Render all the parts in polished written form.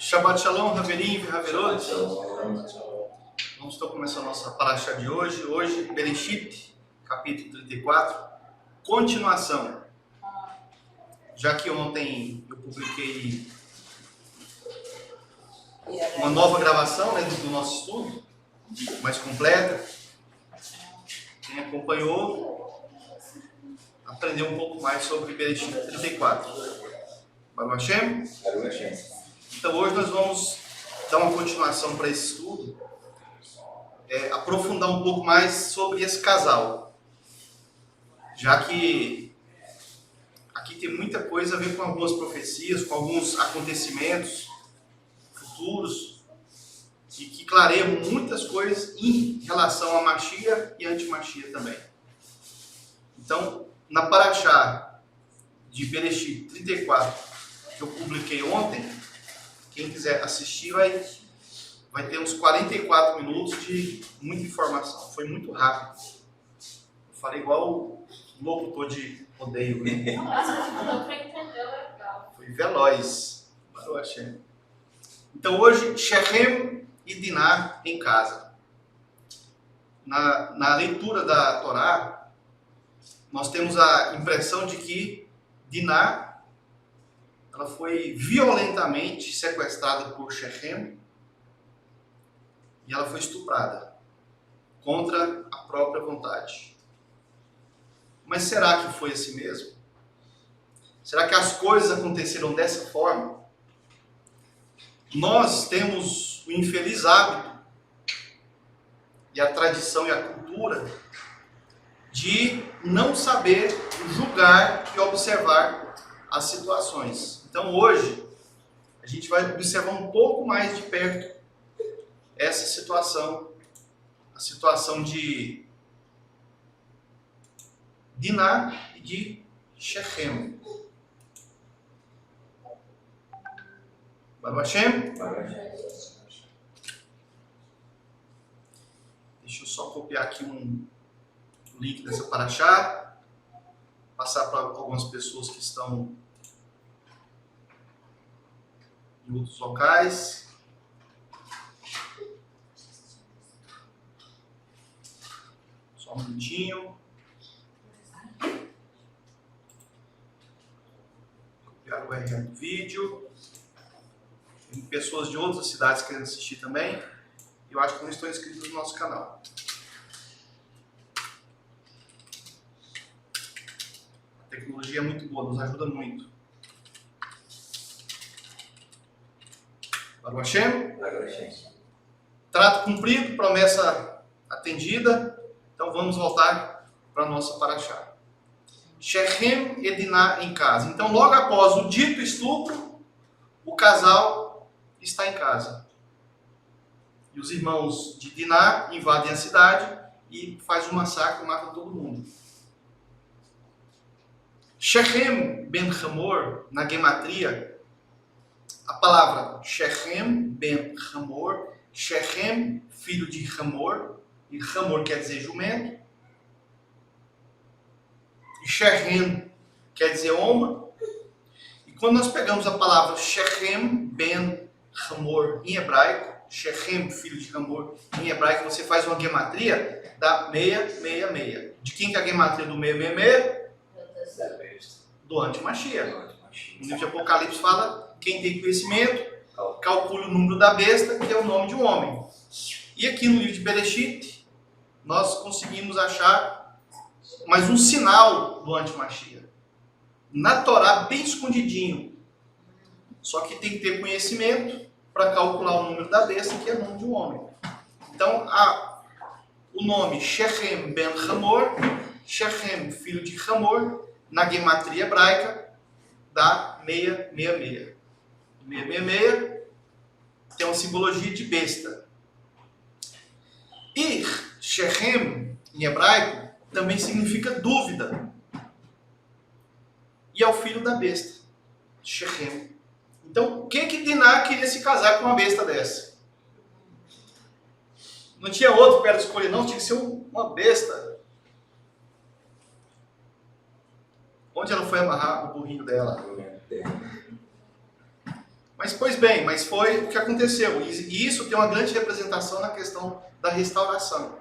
Shabbat Shalom, Haverim e Haverot. Vamos então começar a nossa parashá de hoje. Hoje, Bereshit, capítulo 34, continuação. Já que ontem eu publiquei uma nova gravação, né, do nosso estudo, mais completa. Quem acompanhou, aprendeu um pouco mais sobre Bereshit 34. Baruch Hashem? Baruch Hashem. Então hoje nós vamos dar uma continuação para esse estudo, aprofundar um pouco mais sobre esse casal, já que aqui tem muita coisa a ver com algumas profecias, com alguns acontecimentos futuros, e que clareiam muitas coisas em relação a Mashiach e anti-Mashiach também. Então, na parashá de Bereshit 34, que eu publiquei ontem, quem quiser assistir vai ter uns 44 minutos de muita informação. Foi muito rápido. Eu falei igual o locutor de rodeio. Né? Foi veloz. Baruch Hashem. Então hoje, Shechem e Diná em casa. Na leitura da Torá, nós temos a impressão de que Diná ela foi violentamente sequestrada por Shechem e ela foi estuprada contra a própria vontade. Mas será que foi assim mesmo? Será que as coisas aconteceram dessa forma? Nós temos o infeliz hábito e a tradição e a cultura de não saber julgar e observar as situações. Então hoje a gente vai observar um pouco mais de perto essa situação, a situação de Diná e de Shechem. Baruch Hashem? Deixa eu só copiar aqui um link dessa parashá, passar para algumas pessoas que estão em outros locais. Só um minutinho. Copiar o URL do vídeo. Tem pessoas de outras cidades querendo assistir também. Eu acho que não estão inscritos no nosso canal. A tecnologia é muito boa, nos ajuda muito. Baruch Hashem? Trato cumprido, promessa atendida. Então vamos voltar para a nossa parashá. Shechem e Diná em casa. Então logo após o dito estupro, o casal está em casa. E os irmãos de Diná invadem a cidade e fazem um massacre, matam todo mundo. Shechem ben Hamor, na gematria, a palavra Shechem ben Hamor, Shechem, filho de Hamor, e Hamor quer dizer jumento, e Shechem quer dizer homem. E quando nós pegamos a palavra Shechem ben Hamor em hebraico, Shechem, filho de Hamor, em hebraico, você faz uma gematria, dá 666. De quem que é a gematria do 666? Do anti-Mashiach. No livro de Apocalipse fala, quem tem conhecimento, calcule o número da besta, que é o nome de um homem. E aqui no livro de Bereshit, nós conseguimos achar mais um sinal do anti-Mashiach. Na Torá, bem escondidinho. Só que tem que ter conhecimento para calcular o número da besta, que é o nome de um homem. Então, o nome Shechem ben Hamor, Shechem, filho de Hamor, na gematria hebraica, dá 666. 666 tem uma simbologia de besta. E Shechem, em hebraico, também significa dúvida. E é o filho da besta, Shechem. Então, o que Diná queria se casar com uma besta dessa? Não tinha outro para ela escolher, não, tinha que ser uma besta. Onde ela foi amarrar o burrinho dela? pois bem, mas foi o que aconteceu. E isso tem uma grande representação na questão da restauração.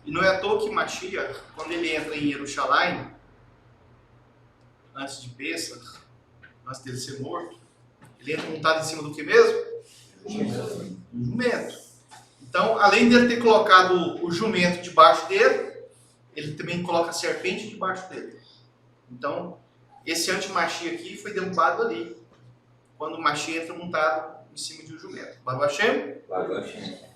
E não é à toa que Mashiach, quando ele entra em Jerusalém, antes de Pêssar, antes dele ser morto, ele entra montado em cima do que mesmo? Um jumento. Então, além de ele ter colocado o jumento debaixo dele, ele também coloca a serpente debaixo dele. Então, esse anti-Mashiach aqui foi derrubado ali, quando o Mashiach entra montado em cima de um jumento. Baruch Hashem? Baruch Hashem.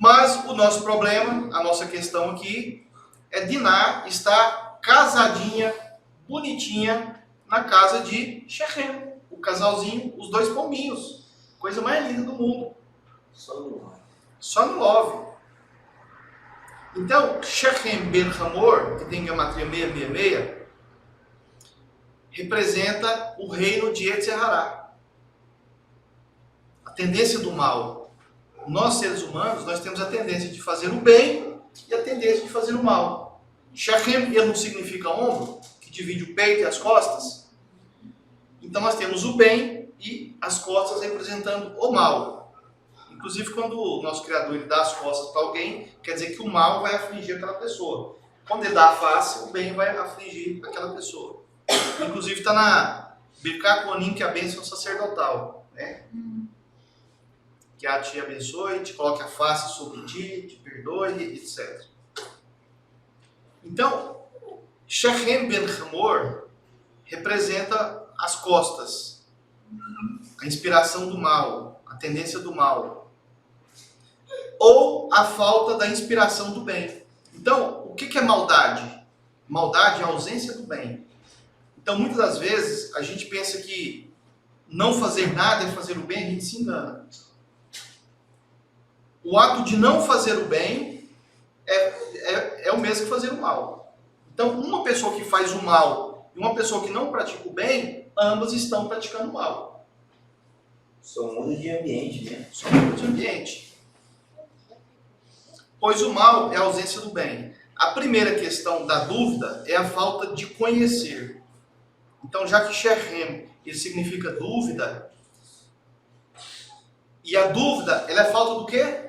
Mas o nosso problema, a nossa questão aqui, é Diná estar casadinha, bonitinha, na casa de Shechem. O casalzinho, os dois pombinhos. Coisa mais linda do mundo. Só no love. Então, Shechem Ben Hamor, que tem gematria 666, representa o reino de Yetzirah. A tendência do mal. Nós, seres humanos, nós temos a tendência de fazer o bem e a tendência de fazer o mal. Shechem, ele não significa ombro, que divide o peito e as costas. Então nós temos o bem e as costas representando o mal. Inclusive, quando o nosso Criador ele dá as costas para alguém, quer dizer que o mal vai afligir aquela pessoa. Quando ele dá a face, o bem vai afligir aquela pessoa. Inclusive está na Birkat Kohanim, que é a bênção sacerdotal, né? Que a te abençoe, te coloque a face sobre ti, te perdoe, etc. Então, Shechem Ben Hamor representa as costas, a inspiração do mal, a tendência do mal, ou a falta da inspiração do bem. Então, o que é maldade? Maldade é a ausência do bem. Então, muitas das vezes, a gente pensa que não fazer nada é fazer o bem, a gente se engana. O ato de não fazer o bem é o mesmo que fazer o mal. Então, uma pessoa que faz o mal e uma pessoa que não pratica o bem, ambas estão praticando o mal. Só muda de ambiente, né? Só muda de ambiente. Pois o mal é a ausência do bem. A primeira questão da dúvida é a falta de conhecer. Então, já que Shechem, ele significa dúvida, e a dúvida, ela é falta do quê?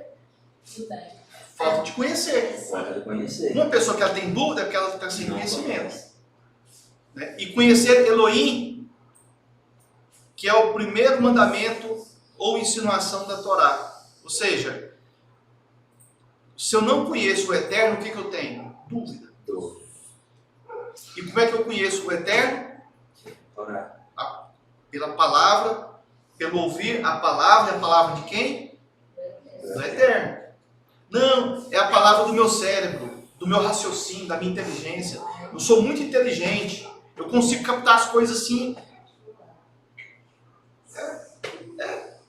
Falta de conhecer. Falta de conhecer. Uma pessoa que ela tem dúvida é porque ela está sem conhecimento. Né? E conhecer Elohim, que é o primeiro mandamento ou insinuação da Torá. Ou seja, se eu não conheço o Eterno, o que eu tenho? Dúvida. E como é que eu conheço o Eterno? Torá. Pela palavra, pelo ouvir a palavra. E a palavra de quem? Do Eterno. Não, é a palavra do meu cérebro, do meu raciocínio, da minha inteligência. Eu sou muito inteligente, eu consigo captar as coisas assim.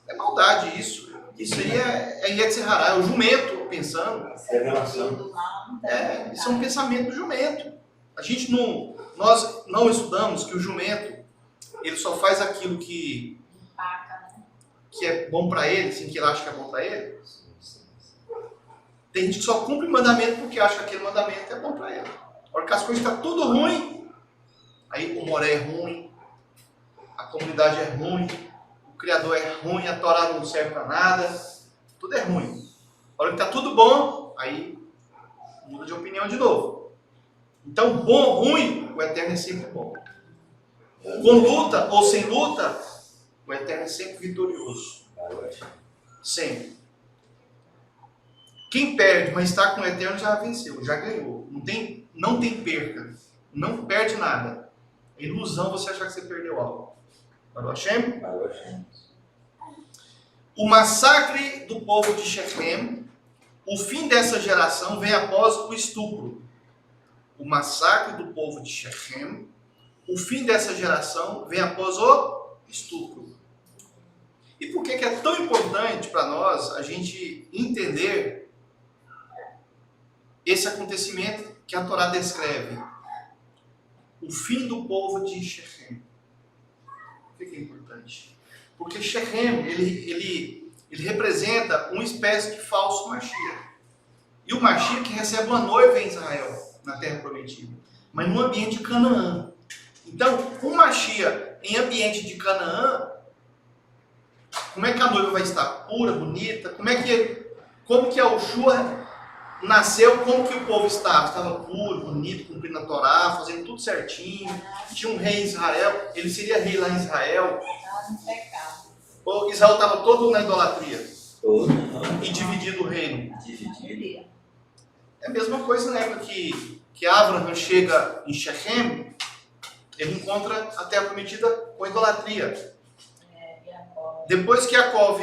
É maldade isso. Isso aí é Yetzirah, é o jumento pensando. Revelação. Isso é um pensamento do jumento. Nós não estudamos que o jumento, ele só faz aquilo que é bom para ele, assim, que ele acha que é bom para ele. Tem gente que só cumpre o mandamento porque acha que aquele mandamento é bom para ele. A hora que as coisas estão tudo ruim, aí o Moré é ruim, a comunidade é ruim, o Criador é ruim, a Torá não serve para nada, tudo é ruim. A hora que está tudo bom, aí muda de opinião de novo. Então, bom ou ruim, o Eterno é sempre bom. Com luta ou sem luta, o Eterno é sempre vitorioso. Sempre. Quem perde, mas está com o Eterno, já venceu, já ganhou. Não tem perca. Não perde nada. É ilusão você achar que você perdeu algo. Baruch Hashem? Baruch Hashem. O massacre do povo de Shechem, o fim dessa geração vem após o estupro. O massacre do povo de Shechem, o fim dessa geração vem após o estupro. E por que é tão importante para nós a gente entender esse acontecimento que a Torá descreve? O fim do povo de Shechem. Por que é importante? Porque Shechem, ele representa uma espécie de falso Mashiach. E o Mashiach que recebe uma noiva em Israel, na Terra Prometida, mas no ambiente de Canaã. Então, o Mashiach em ambiente de Canaã Como é que a noiva vai estar? Pura, bonita? Como que a Ushua nasceu? Como que o povo estava? Estava puro, bonito, cumprindo a Torá, fazendo tudo certinho. Tinha um rei em Israel. Ele seria rei lá em Israel. Estava no pecado. Ou Israel estava todo na idolatria Todo. e dividido o reino. Dividido. É a mesma coisa na época que Abraham chega em Shechem, ele encontra a terra prometida com idolatria. Jacó. Depois que Jacob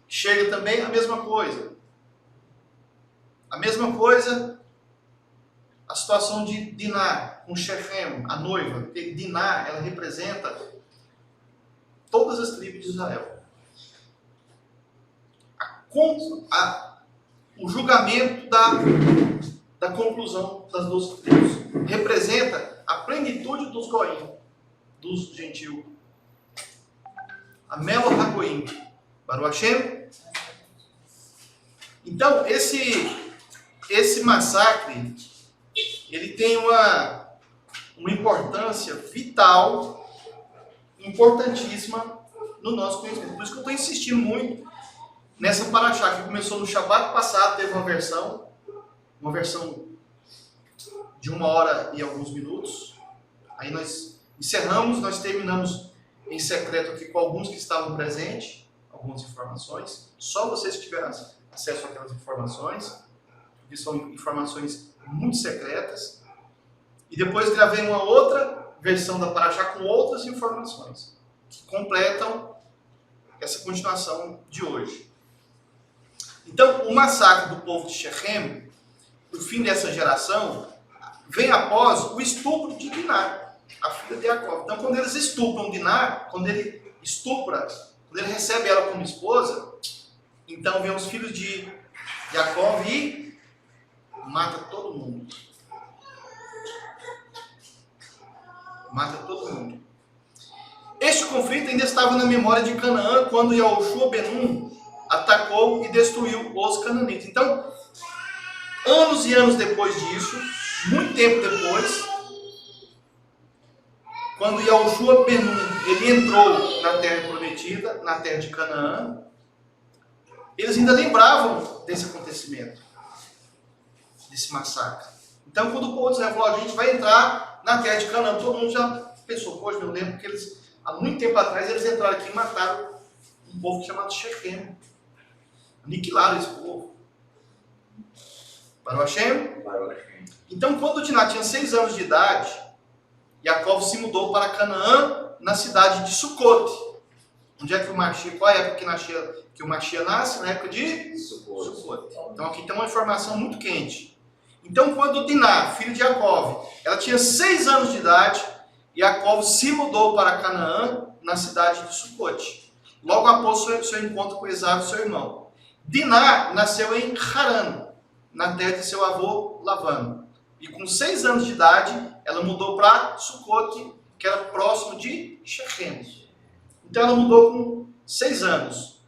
chega também, a mesma coisa. A mesma coisa, a situação de Diná com Shechem, a noiva. Porque Diná, ela representa todas as tribos de Israel. O julgamento da conclusão das 12 tribos representa a plenitude dos goim, dos gentios. A Melo Hagoim. Baruch Hashem. Então, esse massacre, ele tem uma importância vital, importantíssima no nosso conhecimento. Por isso que eu estou insistindo muito nessa paraxá, que começou no Shabat passado, teve uma versão de 1 hora e alguns minutos. Aí nós encerramos, nós terminamos em secreto aqui com alguns que estavam presentes, algumas informações. Só vocês que tiveram acesso àquelas informações, que são informações muito secretas. E depois gravei uma outra versão da paraxá com outras informações que completam essa continuação de hoje. Então, o massacre do povo de Shechem, o fim dessa geração, vem após o estupro de Diná, a filha de Jacob. Então, quando eles estupram Diná, quando ele recebe ela como esposa, então vem os filhos de Jacob e mata todo mundo. Mata todo mundo. Este conflito ainda estava na memória de Canaã quando Yahushua Ben-Nun atacou e destruiu os cananeus. Então, anos e anos depois disso, muito tempo depois, quando Yahushua Ben-Nun ele entrou na terra prometida, na terra de Canaã, eles ainda lembravam desse acontecimento, desse massacre. Então, quando o povo de Israel falou, a gente vai entrar na terra de Canaã, todo mundo já pensou, poxa, eu lembro que eles, há muito tempo atrás, eles entraram aqui e mataram um povo chamado Shechem. Aniquilaram esse povo. Baruch Hashem? Baruch Hashem. Então, quando Diná tinha 6 anos de idade, Jacob se mudou para Canaã, na cidade de Sucote. Onde é que o Mashiach, qual é a época que o Mashiach nasce? Na época de Sucote. Então, aqui tem uma informação muito quente. Então, quando Diná, filho de Jacob, ela tinha 6 anos de idade, Jacob se mudou para Canaã, na cidade de Sucote. Logo após seu encontro com Esaú, seu irmão. Diná nasceu em Haran, na terra de seu avô Lavã. E com 6 anos de idade, ela mudou para Sucote, que era próximo de Shechem. Então ela mudou com 6 anos.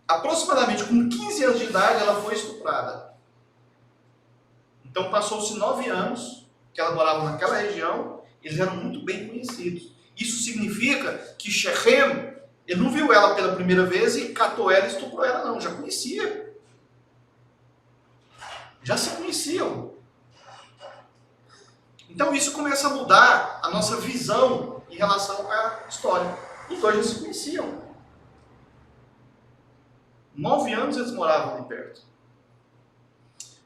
Aproximadamente com 15 anos de idade, ela foi estuprada. Então passou-se 9 anos que ela morava naquela região, eles eram muito bem conhecidos. Isso significa que Shechem, ele não viu ela pela primeira vez e catou ela e estuprou ela, não. Já conhecia. Já se conheciam. Então isso começa a mudar a nossa visão em relação à história. Os dois já se conheciam. 9 anos eles moravam ali perto.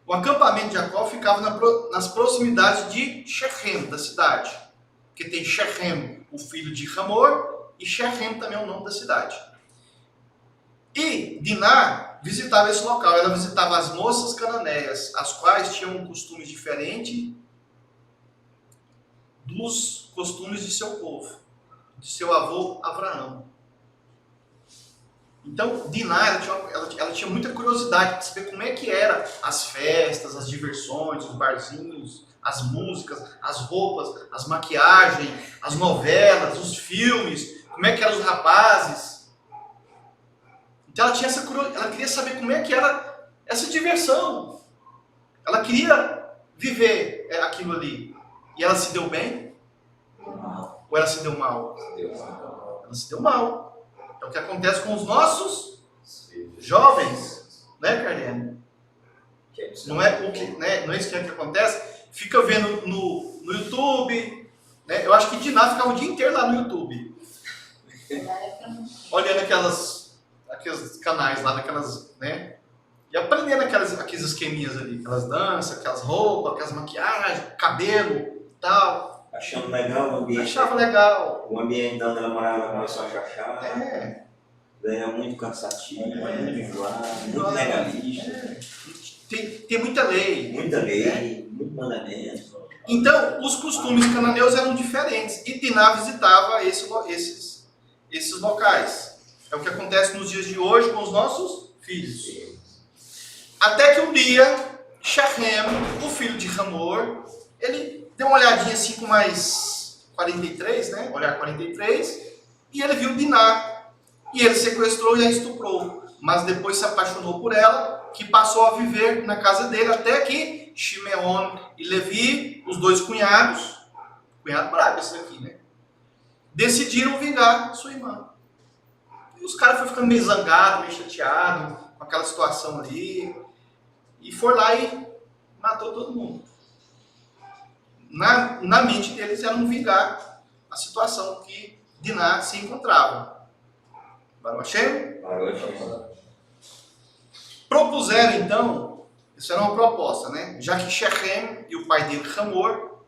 O acampamento de Jacó ficava nas proximidades de Shechem, da cidade. Porque tem Shechem, o filho de Hamor, e Shechem também é o nome da cidade. E Diná visitava esse local. Ela visitava as moças cananeias, as quais tinham um costume diferente dos costumes de seu povo, de seu avô Abraão. Então, Diná, ela tinha muita curiosidade de saber como é que eram as festas, as diversões, os barzinhos, as músicas, as roupas, as maquiagens, as novelas, os filmes, como é que eram os rapazes. Então ela tinha essa curiosidade, ela queria saber como é que era essa diversão. Ela queria viver aquilo ali. E ela se deu bem? Mal. Ou ela se deu mal? Deus. Ela se deu mal. É o que acontece com os nossos jovens, né, Carlinhos? Não é o que, né? Não é isso que acontece? Fica vendo no YouTube, né? Eu acho que Diná ficava o dia inteiro lá no YouTube, olhando aqueles canais lá, daquelas, né? E aprendendo aqueles esqueminhas ali, aquelas danças, aquelas roupas, aquelas maquiagens, cabelo e tal. Achando legal o ambiente. Achava legal. O ambiente onde ela morava começou a achar. É. Era muito cansativo, muito enjoado, muito legalista. Tem muita lei. Muita lei, muito mandamento. Então, os costumes cananeus eram diferentes. E Diná visitava esses locais. É o que acontece nos dias de hoje com os nossos filhos. Até que um dia, Shechem, o filho de Hamor, ele deu uma olhadinha assim com mais 43, né? Olhar 43, e ele viu Diná. E ele sequestrou e a estuprou. Mas depois se apaixonou por ela, que passou a viver na casa dele, até que Shimeon e Levi, os dois cunhados brabo esse daqui, né? Decidiram vingar sua irmã. E os caras foram ficando meio zangados, meio chateados com aquela situação ali. E foi lá e matou todo mundo. Na mente deles era vingar a situação que Diná se encontrava. Baruch Hashem? Propuseram então, isso era uma proposta, né? Já que Shechem e o pai dele, Hamor,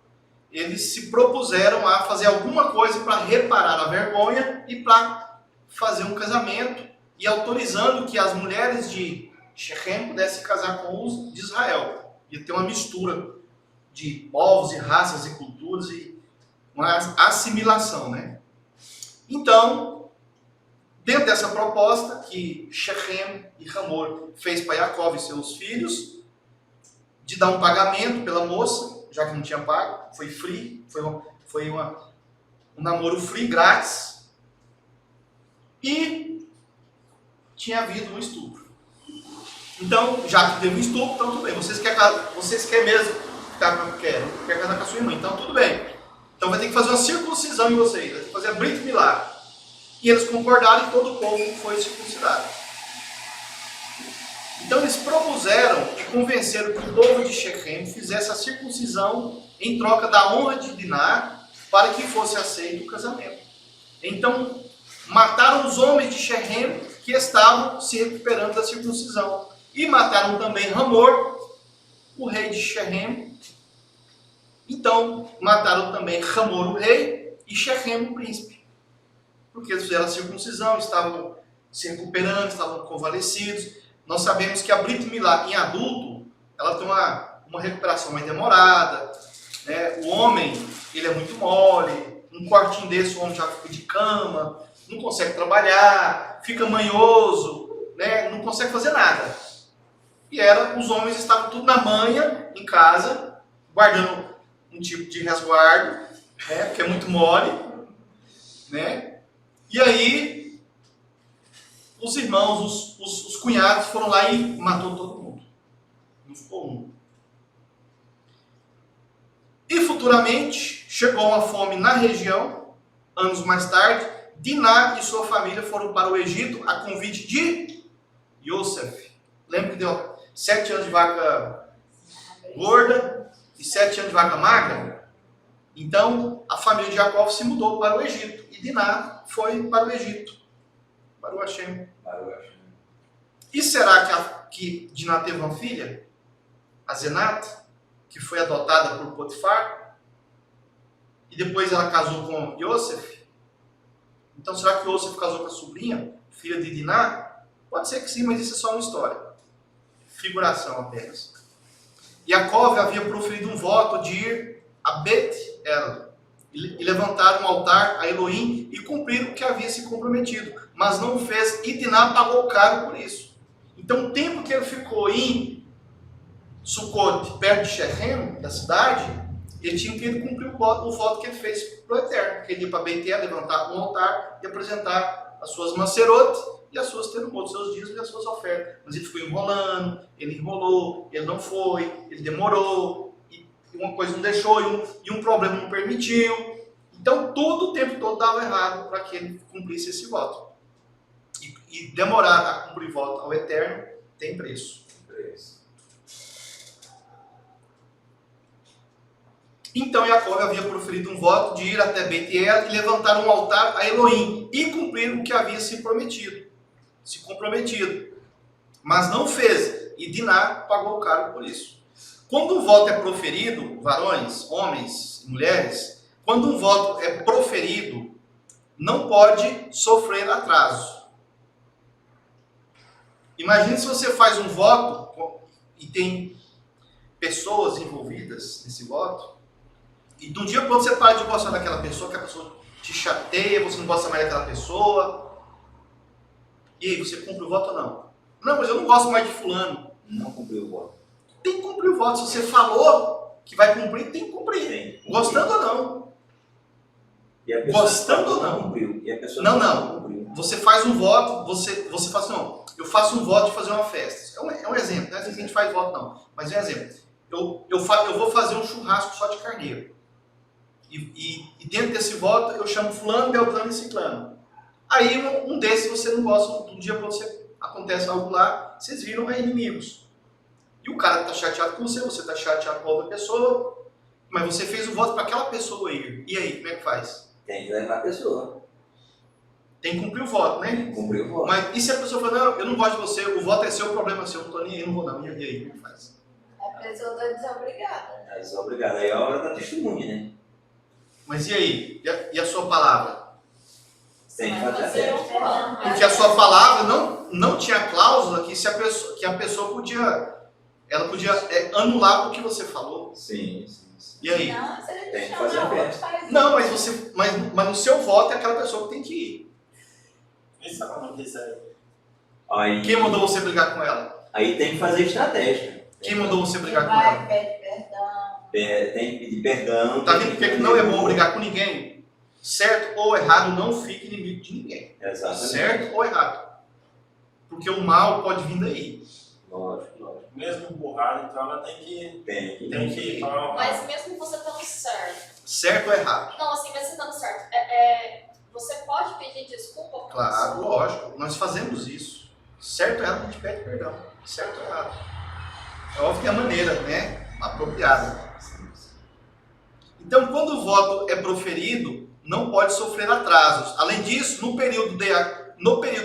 eles se propuseram a fazer alguma coisa para reparar a vergonha e para fazer um casamento, e autorizando que as mulheres de Shechem pudessem casar com os de Israel. Ia ter uma mistura de povos e raças e culturas e uma assimilação, né? Então, dentro dessa proposta que Shechem e Hamor fez para Yaakov e seus filhos, de dar um pagamento pela moça, já que não tinha pago, foi free, foi um namoro free, grátis, e tinha havido um estupro. Então, já que teve um estupro, então tudo bem, vocês querem mesmo quer casar com a sua irmã, então tudo bem. Então vai ter que fazer uma circuncisão em vocês, vai ter que fazer a Brit Milá. E eles concordaram e todo o povo foi circuncidado. Então eles propuseram e convenceram que o povo de Shechem fizesse a circuncisão em troca da honra de Diná para que fosse aceito o casamento. Então mataram os homens de Shechem que estavam se recuperando da circuncisão. E mataram também Hamor, o rei de Shechem. Então mataram também Hamor, o rei, e Shechem, o príncipe. Porque eles fizeram a circuncisão, estavam se recuperando, estavam convalescidos. Nós sabemos que a Brit Milá em adulto, ela tem uma recuperação mais demorada, né? O homem, ele é muito mole, um cortinho desse o homem já fica de cama, não consegue trabalhar, fica manhoso, né? Não consegue fazer nada. E os homens estavam tudo na manha, em casa, guardando um tipo de resguardo, né? Porque é muito mole, né? E aí, os irmãos, os cunhados foram lá e matou todo mundo. Não ficou um. E futuramente, chegou uma fome na região. Anos mais tarde, Diná e sua família foram para o Egito a convite de Yosef. Lembra que deu 7 anos de vaca gorda e 7 anos de vaca magra? Então, a família de Jacó se mudou para o Egito. E Diná foi para o Egito. Para o Hashem. E será que Diná teve uma filha? A Zenat, que foi adotada por Potifar? E depois ela casou com Yosef? Então será que Yosef casou com a sobrinha, filha de Diná? Pode ser que sim, mas isso é só uma história. Figuração apenas. Yaakov havia proferido um voto de ir a Bet-El e levantar um altar a Elohim e cumprir o que havia se comprometido. Mas não o fez e Diná pagou caro por isso. Então o tempo que ele ficou em Sucot, perto de Shechem, da cidade, ele tinha que cumprir o voto que ele fez para o Eterno. Que ele ia para Bet-El, levantar um altar e apresentar as suas macerot e as suas terumot, seus dízimos e as suas ofertas. Mas ele ficou enrolando, ele enrolou, ele não foi, ele demorou, e uma coisa não deixou, e um problema não permitiu. Então, todo o tempo todo dava errado para que ele cumprisse esse voto. demorar a cumprir voto ao Eterno tem preço. Então Jacó havia proferido um voto de ir até Bet-El e levantar um altar a Elohim e cumprir o que havia se comprometido. Mas não fez, e Diná pagou caro por isso. Quando um voto é proferido, varões, homens, mulheres, quando um voto é proferido, não pode sofrer atraso. Imagine se você faz um voto e tem pessoas envolvidas nesse voto, e de um dia para o outro você para de gostar daquela pessoa, que a pessoa te chateia, você não gosta mais daquela pessoa. E aí, você cumpre o voto ou não? Não, mas eu não gosto mais de fulano. Não cumpriu o voto. Tem que cumprir o voto. Se você falou que vai cumprir, tem que cumprir. Tem que cumprir. Gostando ou não. E a pessoa Gostando ou não. cumpriu. E a pessoa Não. cumpriu. Você faz um voto, você fala assim, não, eu faço um voto de fazer uma festa. É um exemplo, não é assim que a gente faz voto não. Mas é um exemplo. Eu vou fazer um churrasco só de carneiro. E dentro desse voto eu chamo fulano, beltrano e ciclano. Aí um desses você não gosta, de um dia para você acontece algo lá, vocês viram inimigos. E o cara está chateado com você está chateado com a outra pessoa, mas você fez o voto para aquela pessoa ir. E aí, como é que faz? Tem que levar a pessoa. Tem que cumprir o voto, né? Cumpriu o voto. Mas e se a pessoa fala, não, eu não gosto de você, o voto é seu, o problema é seu, eu não tô nem aí, não vou não. E aí, como é que faz? A pessoa está desobrigada. É desobrigado. Aí é a hora da testemunha, né? Mas e aí? E a sua palavra? Tem que fazer a festa. Porque a sua palavra não tinha cláusula que a pessoa podia anular o que você falou. Sim. E aí? Não, se ele Tem que chama fazer a outro, festa. faz isso. Não, mas no seu voto é aquela pessoa que tem que ir. Isso acontece aí. Aí, Quem mandou você brigar com ela? aí tem que fazer estratégia. Quem mandou você brigar com Vai, ela? pede perdão. Tem que pedir perdão. Tá tem vendo que não é bom brigar com ninguém? Certo ou errado, não fique inimigo de ninguém. Exatamente. Certo ou errado? Porque o mal pode vir daí. Lógico. Mesmo empurrado, então ela tem que Tem que ir. falar. Mas mesmo você estando certo. Certo ou errado? Não, assim, mesmo você estando certo. Você pode pedir desculpa pra Claro, pessoa? lógico. Nós fazemos isso. Certo ou errado, a gente pede perdão. Certo ou errado. É óbvio que é a maneira, né? Apropriada. Então, quando o voto é proferido, não pode sofrer atrasos. Além disso, no período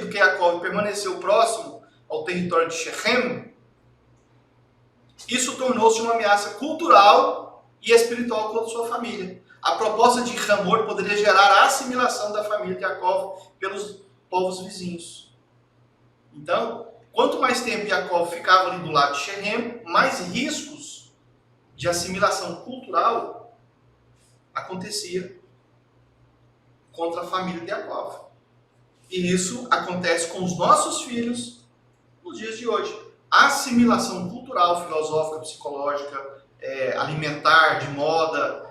que Jacó permaneceu próximo ao território de Shechem, isso tornou-se uma ameaça cultural e espiritual contra sua família. A proposta de Hamor poderia gerar a assimilação da família de Jacó pelos povos vizinhos. Então, quanto mais tempo Jacó ficava ali do lado de Shechem, mais riscos de assimilação cultural acontecia contra a família de Jacó. E isso acontece com os nossos filhos nos dias de hoje. A assimilação cultural, filosófica, psicológica, alimentar, de moda,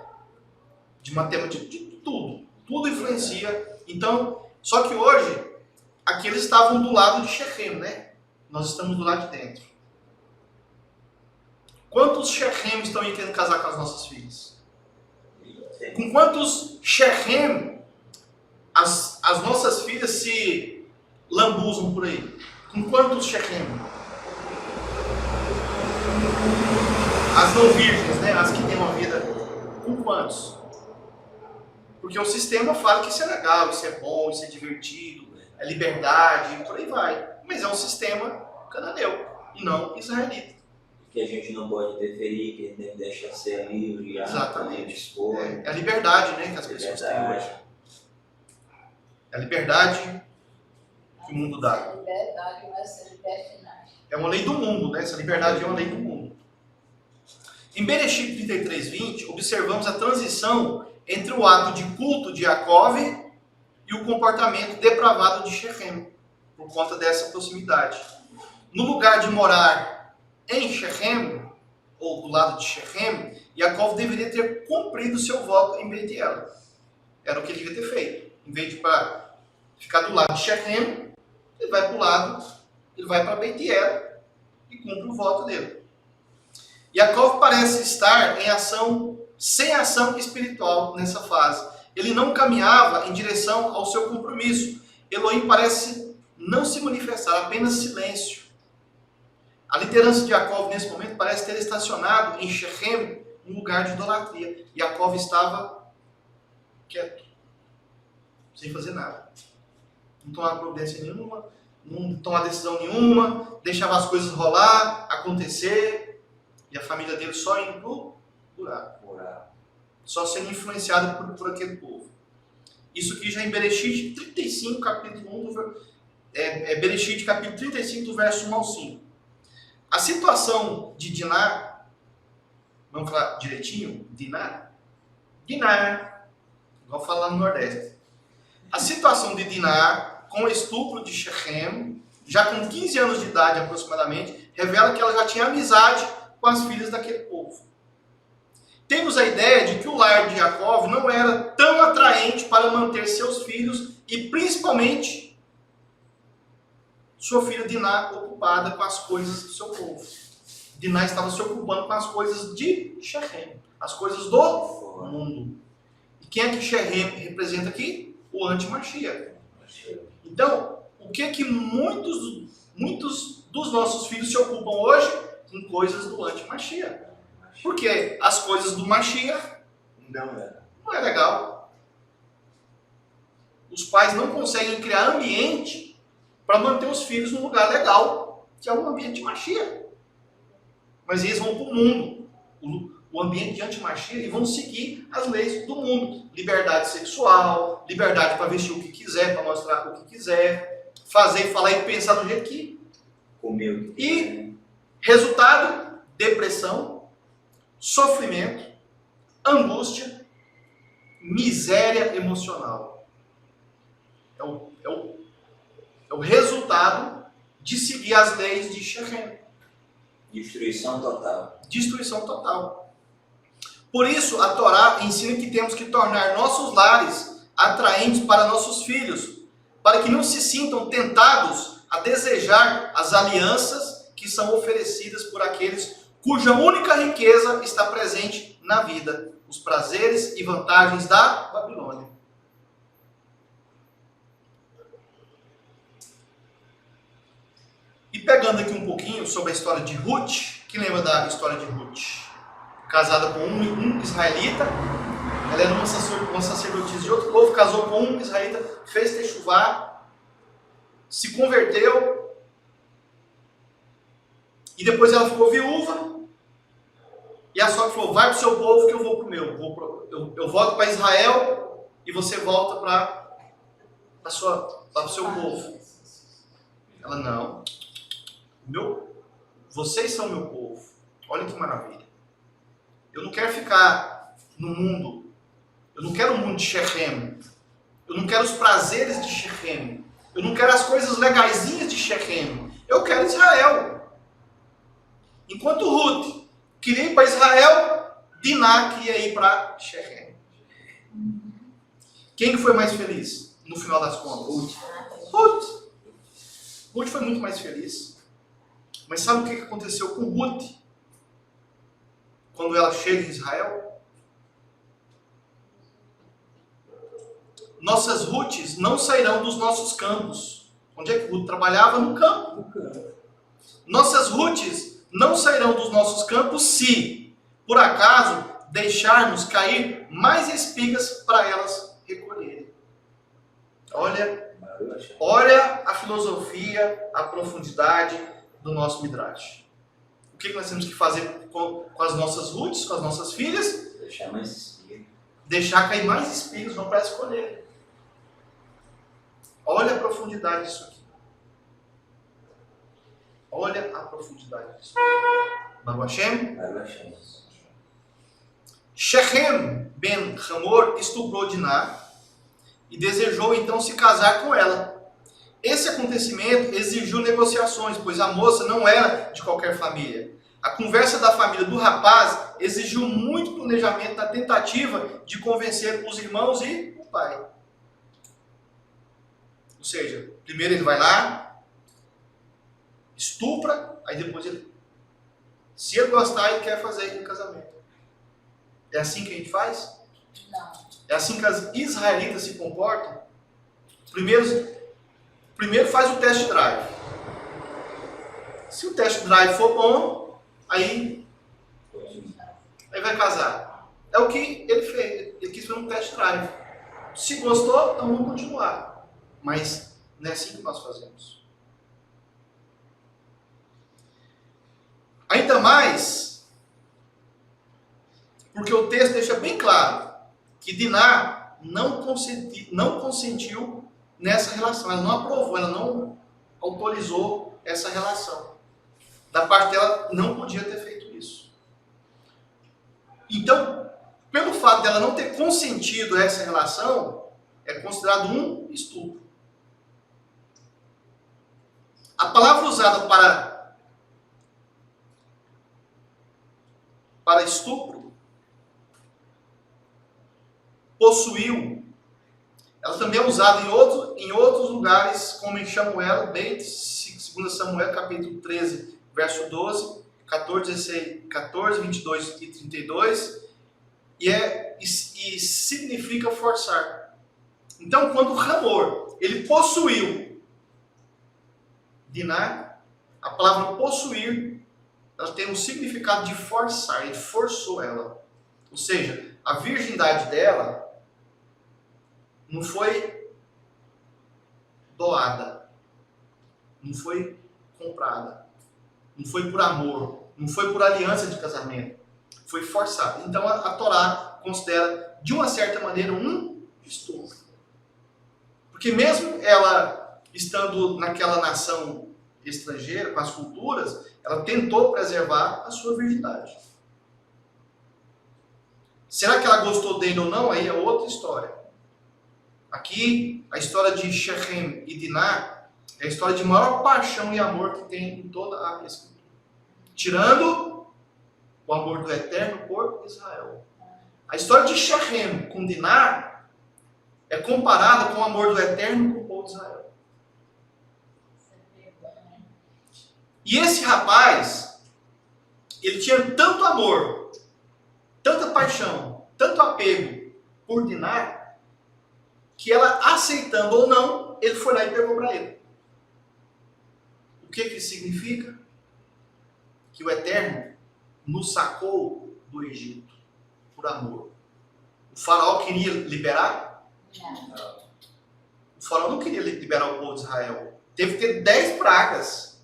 de matemática, de tudo. Tudo influencia. Então, só que hoje, aqui eles estavam do lado de Shechem, né? Nós estamos do lado de dentro. Quantos Shechem estão aí querendo casar com as nossas filhas? Com quantos Shechem as nossas filhas se lambuzam por aí? Com quantos Shechem? As não virgens, né? As que têm uma vida. Com quantos? Porque o sistema fala que isso é legal, isso é bom, isso é divertido, é liberdade, por aí vai. Mas é um sistema cananeu e não israelita. Que a gente não pode interferir, que a gente deve deixar ser livre, Exatamente. escolha. É a liberdade, né, que as pessoas têm hoje. É a liberdade que o mundo dá. Liberdade vai ser libertinagem. É uma lei do mundo, né? Essa liberdade é uma lei do mundo. Em Bereshit 33:20, observamos a transição entre o ato de culto de Jacó e o comportamento depravado de Shechem, por conta dessa proximidade. No lugar de morar em Shechem, ou do lado de Shechem, Jacó deveria ter cumprido seu voto em Bet-El. Era o que ele devia ter feito. Em vez de ficar do lado de Shechem, ele vai para o lado, ele vai para Bet-El e cumpre o voto dele. Jacó parece estar sem ação espiritual nessa fase. Ele não caminhava em direção ao seu compromisso. Elohim parece não se manifestaram, apenas silêncio. A liderança de Jacó nesse momento parece ter estacionado em Shechem, um lugar de idolatria. Jacó estava quieto, sem fazer nada. Não tomava providência nenhuma, não tomava decisão nenhuma, deixava as coisas rolar, acontecer, e a família dele só indo pro buraco. Só sendo influenciado por aquele povo. Isso aqui já em Bereshit 35, capítulo 1, Bereshit capítulo 35, do verso 1 ao 5. A situação de Diná, vamos falar direitinho? Diná, igual falar no Nordeste. A situação de Diná, com o estupro de Shechem, já com 15 anos de idade aproximadamente, revela que ela já tinha amizade com as filhas daquele povo. Temos a ideia de que o lar de Jacó não era tão atraente para manter seus filhos e principalmente sua filha Diná ocupada com as coisas do seu povo. Diná estava se ocupando com as coisas de Shechem, as coisas do mundo. E quem é que Shechem representa aqui? O anti-Mashiach. Então, o que é que muitos dos nossos filhos se ocupam hoje? Com coisas do anti-Mashiach. Porque as coisas do Mashiach não é legal. Os pais não conseguem criar ambiente para manter os filhos num lugar legal, que é o ambiente de Mashiach. Mas eles vão para o mundo, o ambiente de anti-Mashiach, e vão seguir as leis do mundo. Liberdade sexual, liberdade para vestir o que quiser, para mostrar o que quiser, fazer, falar e pensar do jeito que Comeu. E resultado, depressão, sofrimento, angústia, miséria emocional. É o resultado de seguir as leis de Shechem. Destruição total. Destruição total. Por isso, a Torá ensina que temos que tornar nossos lares atraentes para nossos filhos, para que não se sintam tentados a desejar as alianças que são oferecidas por aqueles cuja única riqueza está presente na vida, os prazeres e vantagens da Babilônia. E pegando aqui um pouquinho sobre a história de Ruth, quem lembra da história de Ruth? Casada com um israelita, ela era uma sacerdotisa de outro povo, casou com um israelita, fez techuvá, se converteu, e depois ela ficou viúva, e a sogra falou, vai para o seu povo que eu vou para o meu, eu volto para Israel, e você volta para o seu povo. Ela, não, vocês são meu povo, olha que maravilha. Eu não quero ficar no mundo, eu não quero o mundo de Shechem, eu não quero os prazeres de Shechem, eu não quero as coisas legaisinhas de Shechem, eu quero Israel. Enquanto Ruth queria ir para Israel, Diná queria ir para Shechem. Quem foi mais feliz no final das contas? Ruth. Ruth foi muito mais feliz. Mas sabe o que aconteceu com Ruth quando ela chega em Israel? Nossas Ruths não sairão dos nossos campos. Onde é que Ruth trabalhava? No campo. Nossas Ruths não sairão dos nossos campos se, por acaso, deixarmos cair mais espigas para elas recolherem. Olha a filosofia, a profundidade do nosso Midrash. O que nós temos que fazer com as nossas Ruths, com as nossas filhas? Deixar mais espigas. Deixar cair mais espigas, não para escolher. Olha a profundidade disso aqui. Olha a profundidade disso aqui. Baruch Hashem. Shechem ben Hamor estuprou Diná e desejou então se casar com ela. Esse acontecimento exigiu negociações, pois a moça não era de qualquer família. A conversa da família do rapaz exigiu muito planejamento na tentativa de convencer os irmãos e o pai. Ou seja, primeiro ele vai lá, estupra, aí depois ele, se ele gostar, ele quer fazer um casamento. É assim que a gente faz? Não. É assim que as israelitas se comportam? Primeiro primeiro faz o test drive. Se o test drive for bom, aí vai casar. É o que ele fez. Ele quis fazer um test drive. Se gostou, então vamos continuar. Mas não é assim que nós fazemos. Ainda mais porque o texto deixa bem claro que Diná não consentiu nessa relação. Ela não aprovou, ela não autorizou essa relação. Da parte dela, não podia ter feito isso. Então, pelo fato dela não ter consentido essa relação, é considerado um estupro. A palavra usada para estupro, possuiu, ela também é usada em outros lugares, como em Samuel, bem 2 Samuel, capítulo 13, verso 12, 14, 22 e 32, e significa forçar. Então, quando Hamor, ele possuiu Diná, a palavra possuir, ela tem um significado de forçar, ele forçou ela. Ou seja, a virgindade dela não foi doada, não foi comprada, não foi por amor, não foi por aliança de casamento, foi forçada. Então a Torá considera, de uma certa maneira, um estupro. Porque mesmo ela estando naquela nação estrangeira, com as culturas, ela tentou preservar a sua virgindade. Será que ela gostou dele ou não? Aí é outra história. Aqui, a história de Shechem e Diná é a história de maior paixão e amor que tem em toda a Escritura. Tirando o amor do Eterno por Israel. A história de Shechem com Diná é comparada com o amor do Eterno com o povo de Israel. E esse rapaz, ele tinha tanto amor, tanta paixão, tanto apego por Diná, que ela, aceitando ou não, ele foi lá e pegou para ele. O que isso significa? Que o Eterno nos sacou do Egito por amor. O faraó queria liberar? Não. O faraó não queria liberar o povo de Israel. Teve que ter 10 pragas.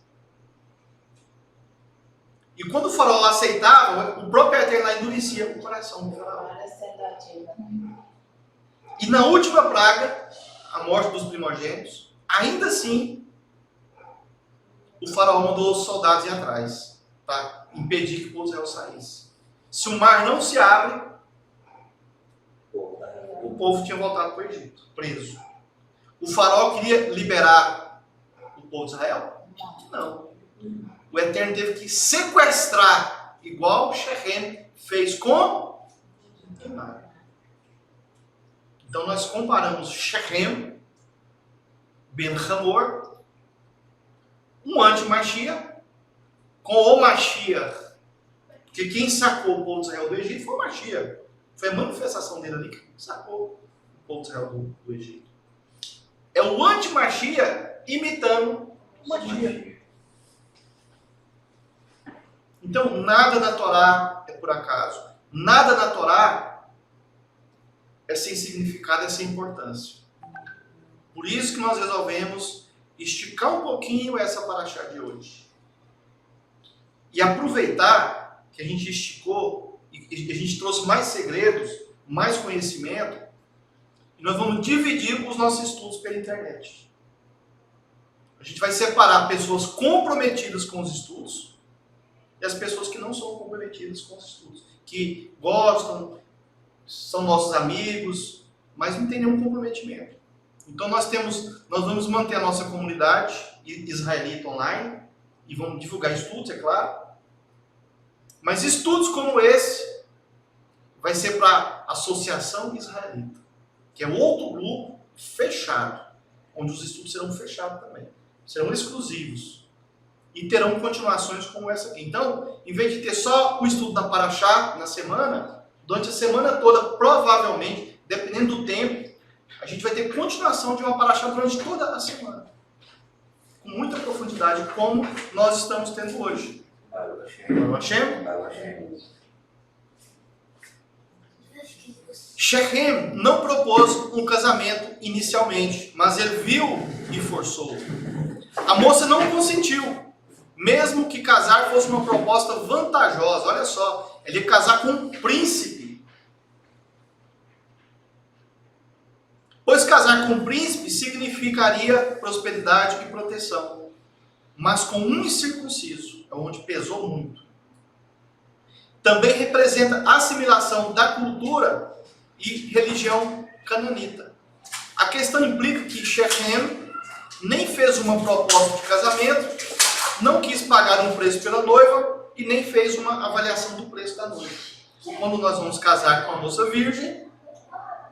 E quando o faraó aceitava, o próprio Eterno lá endurecia o coração do faraó. Várias tentativas. E na última praga, a morte dos primogênitos, ainda assim, o faraó mandou os soldados ir atrás, para impedir que o povo de Israel saísse. Se o mar não se abre, o povo tinha voltado para o Egito, preso. O faraó queria liberar o povo de Israel? Não. O Eterno teve que sequestrar, igual Shechem fez com Diná. Então nós comparamos Shechem, Ben Hamor, um anti-Mashiach, com o Mashiach. Porque quem sacou o povo de Israel do Egito foi o Mashiach. Foi a manifestação dele ali que sacou o povo de Israel do Egito. É o anti-Mashiach imitando o Mashiach. Então nada na Torá é por acaso. Nada na Torá é sem significado, é sem importância. Por isso que nós resolvemos esticar um pouquinho essa paraxá de hoje. E aproveitar que a gente esticou e a gente trouxe mais segredos, mais conhecimento, e nós vamos dividir os nossos estudos pela internet. A gente vai separar pessoas comprometidas com os estudos e as pessoas que não são comprometidas com os estudos, que gostam, são nossos amigos, mas não tem nenhum comprometimento. Então nós vamos manter a nossa comunidade israelita online e vamos divulgar estudos, é claro. Mas estudos como esse vai ser para a Associação Israelita, que é outro grupo fechado, onde os estudos serão fechados também, serão exclusivos e terão continuações como essa aqui. Então, em vez de ter só o estudo da Paraxá na semana, durante a semana toda, provavelmente, dependendo do tempo, a gente vai ter continuação de uma Paraxá durante toda a semana. quantidade como nós estamos tendo hoje. Baruch Hashem. Shechem não propôs um casamento inicialmente, mas ele viu e forçou. A moça não consentiu, mesmo que casar fosse uma proposta vantajosa. Olha só, ele ia casar com um príncipe. Pois casar com um príncipe significaria prosperidade e proteção. Mas com um incircunciso, é onde pesou muito. Também representa a assimilação da cultura e religião cananita. A questão implica que Shechem nem fez uma proposta de casamento, não quis pagar um preço pela noiva e nem fez uma avaliação do preço da noiva. Quando nós vamos casar com a moça virgem,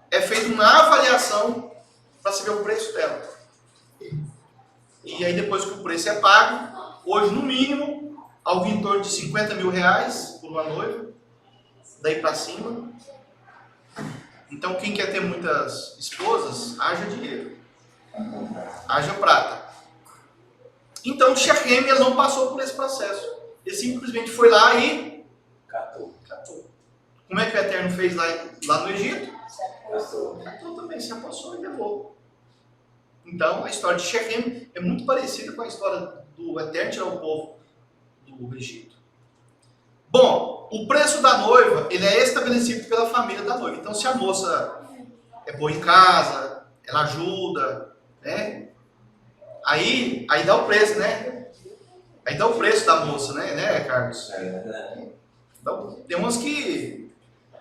é feita uma avaliação para se ver o preço dela. E aí depois que o preço é pago, hoje no mínimo, algo em torno de 50 mil reais por uma noiva, daí para cima. Então quem quer ter muitas esposas, haja dinheiro, haja prata. Então Shechem ele não passou por esse processo. Ele simplesmente foi lá e Catou. Como é que o Eterno fez lá no Egito? Catou. Catou também, se apossou e levou. Então a história de Shechem é muito parecida com a história do Eterno tirar o povo do Egito. Bom, o preço da noiva ele é estabelecido pela família da noiva. Então se a moça é boa em casa, ela ajuda, né? Aí dá o preço, né? Aí dá o preço da moça, né Carlos? Então, tem umas que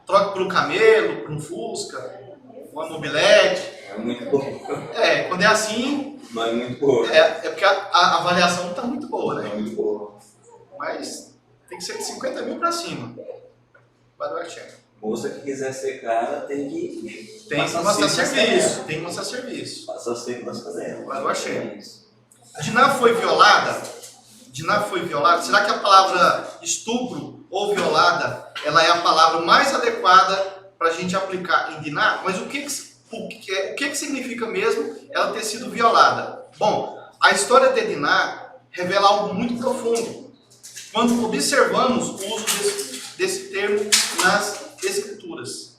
trocam por um camelo, por um Fusca, uma mobilete. É muito bom. Quando é assim, Não é muito boa. é porque a avaliação não está muito boa, Não é né? muito boa. Mas tem que ser de 50 mil para cima. Baruch Hashem. Moça que quiser ser cara tem que Tem que mostrar serviço. Tem que mostrar serviço. Passa sempre nas casernas. Baruch Hashem. Diná foi violada? Será que a palavra estupro ou violada, ela é a palavra mais adequada para a gente aplicar em Diná? Mas o que significa mesmo ela ter sido violada? Bom, a história de Diná revela algo muito profundo quando observamos o uso desse termo nas Escrituras.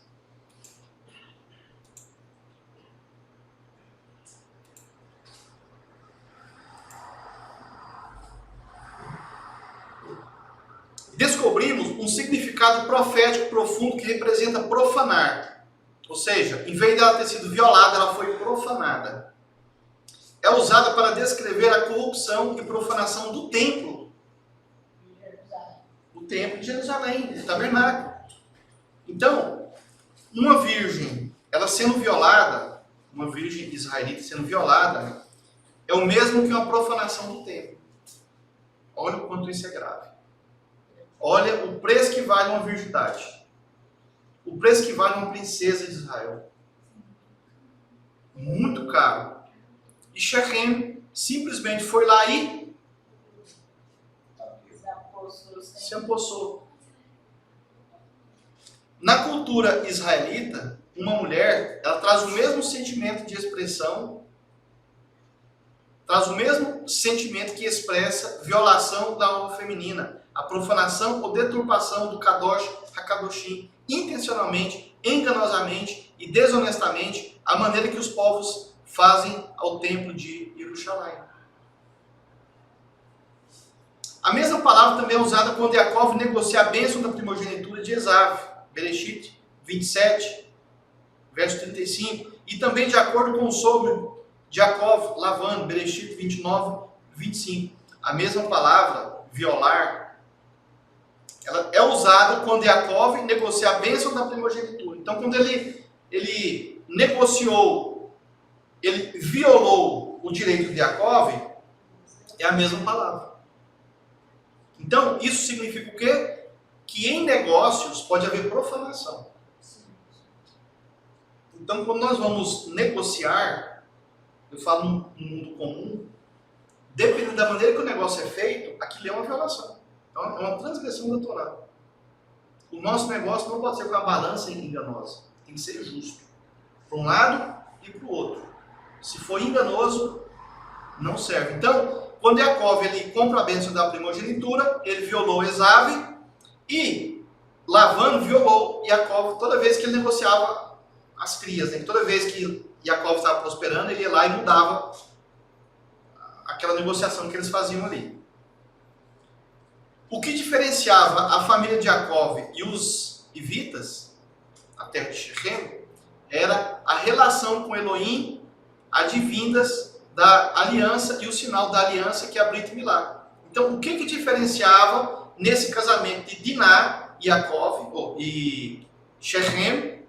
Descobrimos um significado profético profundo que representa profanar. Ou seja, em vez dela ter sido violada, ela foi profanada. É usada para descrever a corrupção e profanação do templo. O templo de Jerusalém, o tabernáculo. Então, uma virgem, ela sendo violada, uma virgem israelita sendo violada, é o mesmo que uma profanação do templo. Olha o quanto isso é grave. Olha o preço que vale uma virgindade. O preço que vale uma princesa de Israel. Muito caro. E Shechem simplesmente foi lá e se apossou. Na cultura israelita, uma mulher, ela traz o mesmo sentimento de expressão, traz o mesmo sentimento que expressa violação da honra feminina, a profanação ou deturpação do Kadosh HaKadoshim, intencionalmente, enganosamente e desonestamente, a maneira que os povos fazem ao templo de Jerusalém. A mesma palavra também é usada quando Yaakov negocia a bênção da primogenitura de Esav, Bereshit 27, verso 35, e também de acordo com o sogro de Yaakov, Lavan, Bereshit 29, 25. A mesma palavra, violar, ela é usada quando Yaakov negocia a bênção da primogenitura. Então, quando ele negociou, ele violou o direito de Yaakov, é a mesma palavra. Então, isso significa o quê? Que em negócios pode haver profanação. Então, quando nós vamos negociar, eu falo no mundo comum, dependendo da maneira que o negócio é feito, aquilo é uma violação. Então, é uma transgressão da Torá. O nosso negócio não pode ser com a balança enganosa. Tem que ser justo. Para um lado e para o outro. Se for enganoso, não serve. Então, quando Yaakov ele compra a bênção da primogenitura, ele violou Esav e Lavano violou Yaakov toda vez que ele negociava as crias, né? Toda vez que Yaakov estava prosperando, ele ia lá e mudava aquela negociação que eles faziam ali. O que diferenciava a família de Yaakov e os Hivitas, a terra de Shechem, era a relação com Elohim, advindas da aliança e o sinal da aliança que é a Brit Milá. Então, o que diferenciava nesse casamento de Diná e Yaakov e Shechem,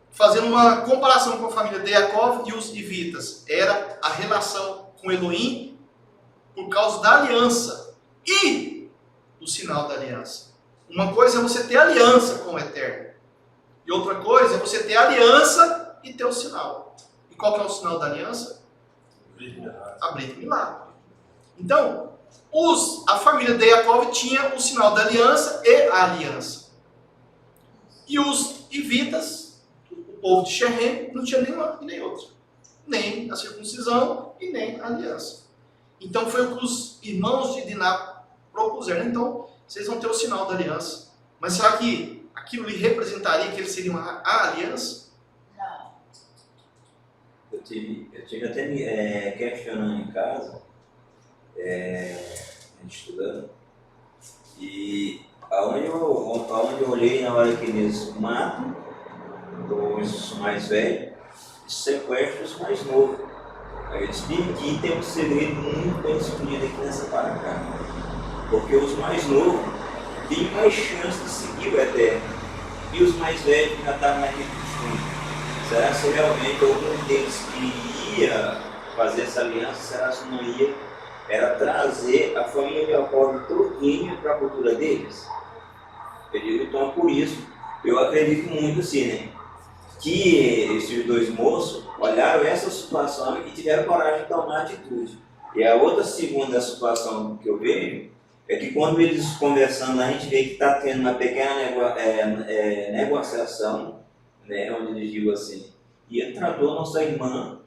fazendo uma comparação com a família de Yaakov e os Hivitas, era a relação com Elohim por causa da aliança e o sinal da aliança. Uma coisa é você ter aliança com o Eterno, e outra coisa é você ter aliança e ter o sinal. E qual que é o sinal da aliança? A Brit Milá. Então, a família de Yaakov tinha o sinal da aliança e a aliança. E os Hivitas, o povo de Shechem, não tinha nenhuma e nem outra. Nem a circuncisão e nem a aliança. Então foi o que os irmãos de Diná propuseram. Então, vocês vão ter o sinal da aliança. Mas será que aquilo lhe representaria que eles seriam a aliança? Não. Eu tive até questionando em casa, a gente estudando, e aonde eu olhei na hora que eles matam os mais velhos, sequestram os mais novos. Aí eles aqui tem um segredo muito bem escondido aqui nessa paracá. Porque os mais novos têm mais chance de seguir o Eterno. E os mais velhos já estavam naquele costume. Será que realmente algum deles que ia fazer essa aliança, será que não ia? Era trazer a família de Yaakov todinha para a cultura deles. Eu digo, então, por isso, eu acredito muito assim, né? Que esses dois moços olharam essa situação e tiveram coragem de tomar atitude. E a outra segunda situação que eu vejo é que quando eles conversando, a gente vê que está tendo uma pequena negociação, né, onde eles digam assim, e tratou nossa irmã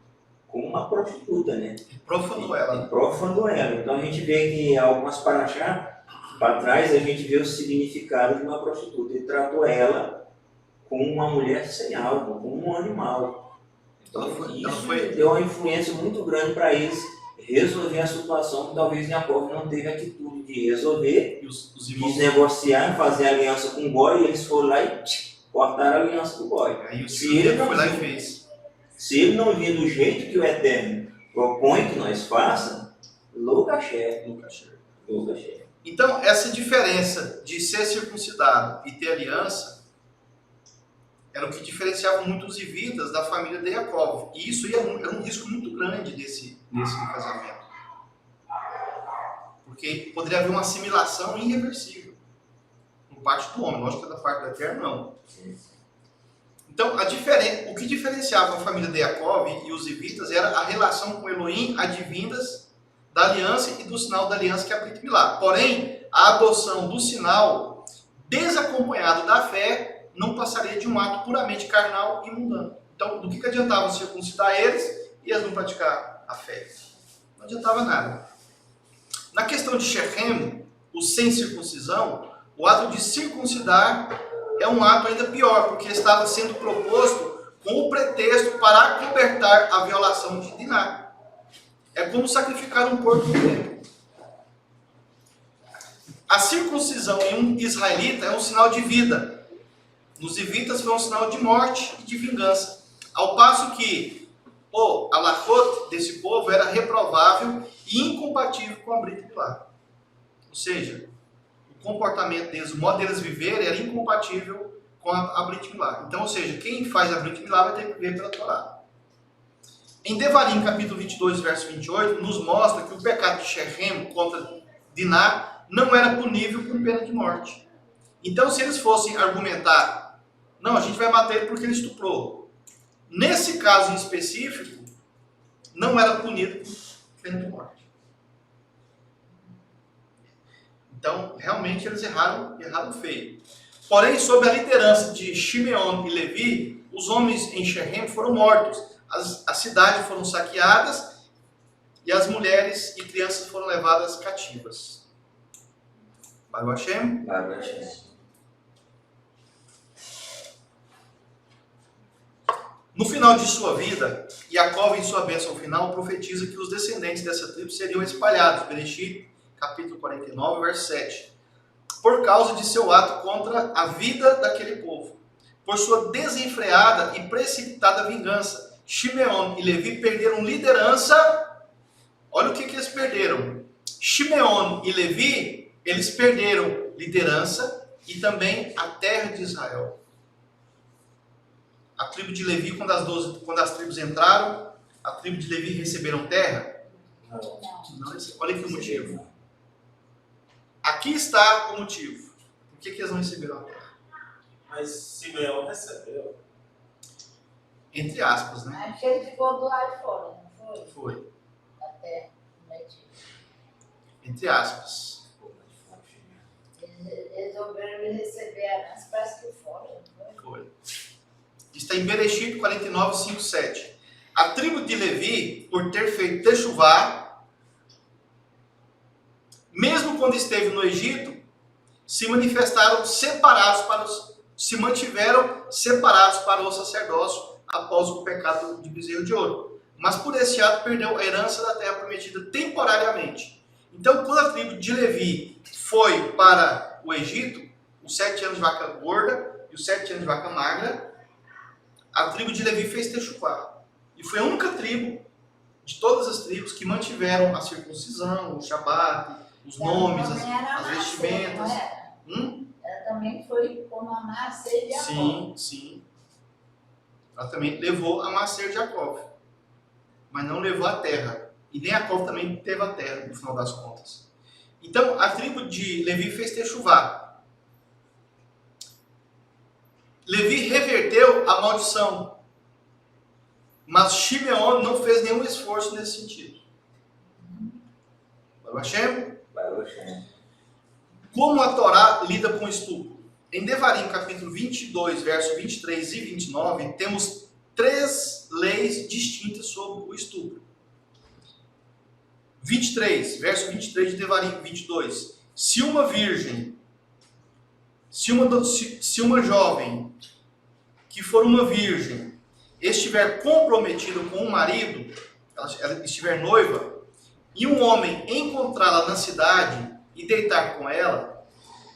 como uma prostituta, né? Profanou ela. Profanou ela. Então a gente vê que algumas paraxá, para trás, a gente vê o significado de uma prostituta. Ele tratou ela como uma mulher sem alma, como um animal. Então isso deu uma influência muito grande para eles resolver a situação que talvez Yaakov não teve atitude de resolver, quis negociar, fazer aliança com o Goi, e eles foram lá e cortaram a aliança com o Goi. Aí o Senhor foi lá e fez. Se ele não vir do jeito que o Eterno propõe que nós façamos, Lucaché. Então, essa diferença de ser circuncidado e ter aliança era o que diferenciava muito os Hivitas da família de Yaakov. E isso era um risco muito grande desse casamento. Porque poderia haver uma assimilação irreversível por parte do homem. Lógico que da parte da terra, não. Então, o que diferenciava a família de Yaakov e os Hivitas era a relação com Elohim, advindas da aliança e do sinal da aliança que é a Brit Milá. Porém, a adoção do sinal desacompanhado da fé não passaria de um ato puramente carnal e mundano. Então, do que adiantava circuncidar eles e eles não praticar a fé? Não adiantava nada. Na questão de Shechem, o sem circuncisão, o ato de circuncidar é um ato ainda pior, porque estava sendo proposto com o pretexto para acobertar a violação de Diná. É como sacrificar um porco no templo. A circuncisão em um israelita é um sinal de vida. Nos Hivitas foi um sinal de morte e de vingança. Ao passo que o alachot desse povo era reprovável e incompatível com a Brit Milá. Ou seja, o comportamento deles, o modo deles viverem era incompatível com a Brit Milá. Então, ou seja, quem faz a Brit Milá vai ter que viver pela Torá. Em Devarim, capítulo 22, verso 28, nos mostra que o pecado de Shechem contra Diná não era punível com pena de morte. Então, se eles fossem argumentar, não, a gente vai matar ele porque ele estuprou. Nesse caso em específico, não era punido com pena de morte. Então, realmente, eles erraram feio. Porém, sob a liderança de Shimeon e Levi, os homens em Shechem foram mortos. As cidades foram saqueadas e as mulheres e crianças foram levadas cativas. Baruch Hashem. Baruch Hashem. No final de sua vida, Jacó, em sua bênção final, profetiza que os descendentes dessa tribo seriam espalhados. Bereshit, capítulo 49, verso 7. Por causa de seu ato contra a vida daquele povo. Por sua desenfreada e precipitada vingança, Shimeon e Levi perderam liderança. Olha o que eles perderam. Shimeon e Levi, eles perderam liderança e também a terra de Israel. A tribo de Levi, quando as tribos entraram, a tribo de Levi receberam terra? Não. Não, olha aqui o motivo. Aqui está o motivo. Por que eles não receberam a terra? Mas Simeão recebeu. Entre aspas, né? Acho que ele ficou do lado de fora, não foi? Foi. Até no Egito. Entre aspas. Eles resolveram me receber a herança, parece que fora, não foi? Foi. Está em Bereshit 49, 5, 7. A tribo de Levi, por ter feito Techuvá, mesmo quando esteve no Egito, se mantiveram separados para o sacerdócio após o pecado de bezerro de ouro. Mas por esse ato perdeu a herança da terra prometida temporariamente. Então, quando a tribo de Levi foi para o Egito, os 7 anos de vaca gorda e os 7 anos de vaca magra, a tribo de Levi fez Techuvá. E foi a única tribo de todas as tribos que mantiveram a circuncisão, o Shabat, os nomes, as vestimentas. Ela também foi como a nascer de Jacó. Sim. Ela também levou a nascer de Jacó, mas não levou a terra. E nem Jacó também teve a terra, no final das contas. Então, a tribo de Levi fez Techuvá. Levi reverteu a maldição, mas Shimeon não fez nenhum esforço nesse sentido. Baruch Hashem? Baruch Hashem. Como a Torá lida com o estupro? Em Devarim, capítulo 22, versos 23 e 29, temos 3 leis distintas sobre o estupro. 23, verso 23 de Devarim 22. Se uma virgem, se uma jovem que for uma virgem estiver comprometida com um marido, ela estiver noiva, e um homem encontrá-la na cidade e deitar com ela,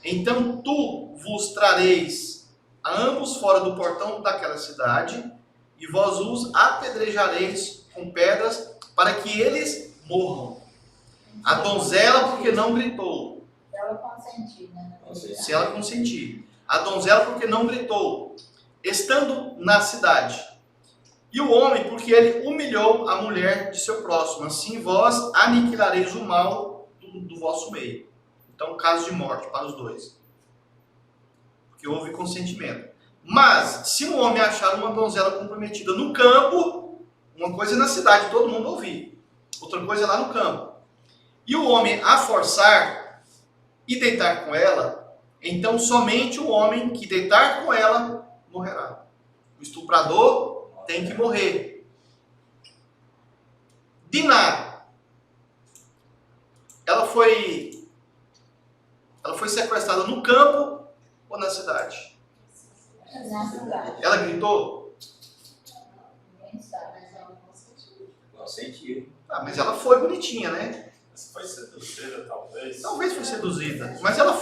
então tu vos trareis a ambos fora do portão daquela cidade, e vós os apedrejareis com pedras, para que eles morram. A donzela, porque não gritou. Se ela consentir, né? Se ela consentir. A donzela, porque não gritou, estando na cidade. E o homem, porque ele humilhou a mulher de seu próximo. Assim vós aniquilareis o mal do vosso meio. Então, caso de morte para os dois. Porque houve consentimento. Mas, se um homem achar uma donzela comprometida no campo, uma coisa é na cidade, todo mundo ouvir. Outra coisa é lá no campo. E o homem a forçar e deitar com ela, então somente o homem que deitar com ela morrerá. O estuprador tem que morrer. Diná, ela foi sequestrada no campo ou na cidade? Na cidade. Ela gritou? Ninguém sabe. Consentiu. Ah, mas ela foi bonitinha, né? Mas foi seduzida, talvez. Talvez foi seduzida. Mas ela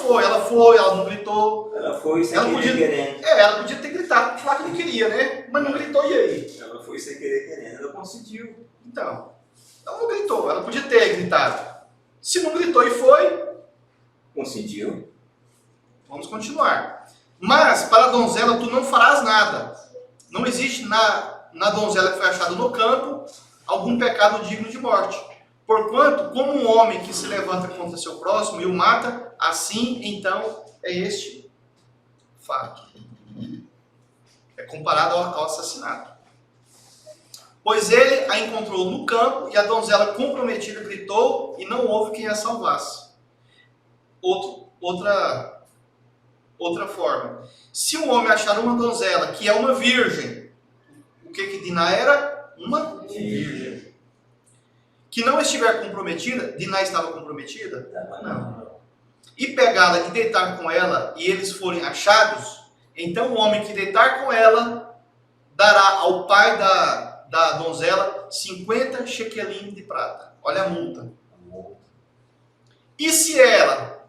não gritou. Ela foi sem Ela querer podia- querendo. Ela podia ter gritado, falar que não queria, né? Mas não gritou, e aí? Ela foi sem querer querendo. Ela consentiu. Então, ela não gritou, ela podia ter gritado. Se não gritou e foi, Consentiu. vamos continuar. Mas, para a donzela, tu não farás nada. Não existe na donzela que foi achada no campo algum pecado digno de morte. Porquanto, como um homem que se levanta contra seu próximo e o mata, assim, então, é este fato. É comparado ao assassinato. Pois ele a encontrou no campo e a donzela comprometida gritou e não houve quem a salvasse. Outra forma. Se um homem achar uma donzela que é uma virgem, o que Diná era? Uma virgem. que não estiver comprometida, Diná estava comprometida, Tava não, e pegá-la e deitar com ela, e eles forem achados, então o homem que deitar com ela dará ao pai da donzela 50 shekelim de prata. Olha a multa. E se ela?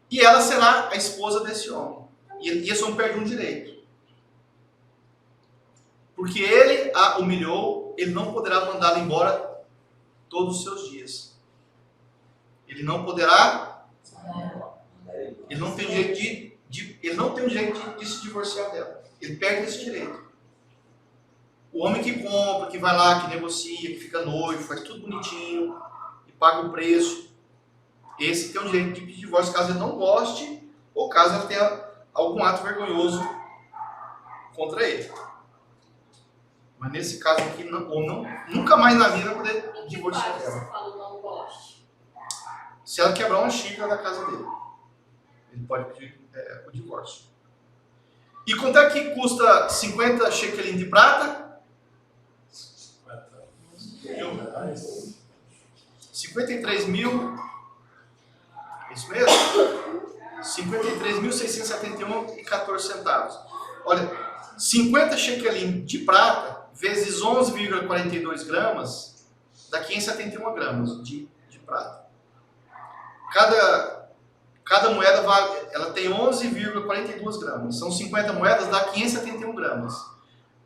E ela será a esposa desse homem. E esse homem perde um direito. Porque ele a humilhou, ele não poderá mandá-la embora todos os seus dias. Ele não poderá, ele não tem direito ele não tem o direito de se divorciar dela. Ele perde esse direito. O homem que compra, que vai lá, que negocia, que fica noivo, faz tudo bonitinho e paga o preço, esse tem o direito de pedir divórcio caso ele não goste ou caso ele tenha algum ato vergonhoso contra ele. Mas nesse caso aqui, nunca mais na vida vai poder O que divorciar faz dela. você fala não goste? Se ela quebrar uma xícara da casa dele, ele pode pedir o divórcio. E quanto é que custa 50 shekelim de prata? 50 reais. 53 mil. É isso mesmo? 53.671,14 centavos. Olha, 50 shekelim de prata vezes 11,42 gramas dá 571 gramas de prata. Cada moeda ela tem 11,42 gramas. São 50 moedas, dá 571 gramas.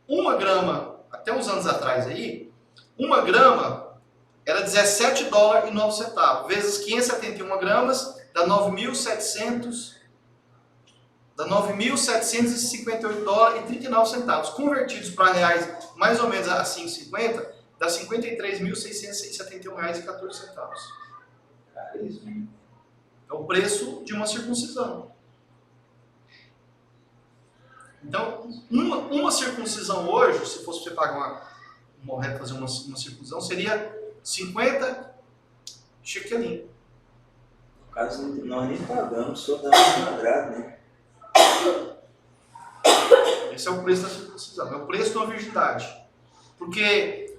Uma grama, até uns anos atrás aí, uma grama era 17 dólares e 9 centavos. Vezes 571 gramas, dá 9.758 dólares e 39 centavos. Convertidos para reais, mais ou menos a 5,50, dá 53.671 reais e 14 centavos. É o preço de uma circuncisão. Então, uma circuncisão hoje, se fosse você pagar uma reta, fazer uma circuncisão, seria 50 shekelim. No caso, nós nem pagamos, só dá um quadrado, né? Esse é o preço da circuncisão, é o preço de uma virgindade. Porque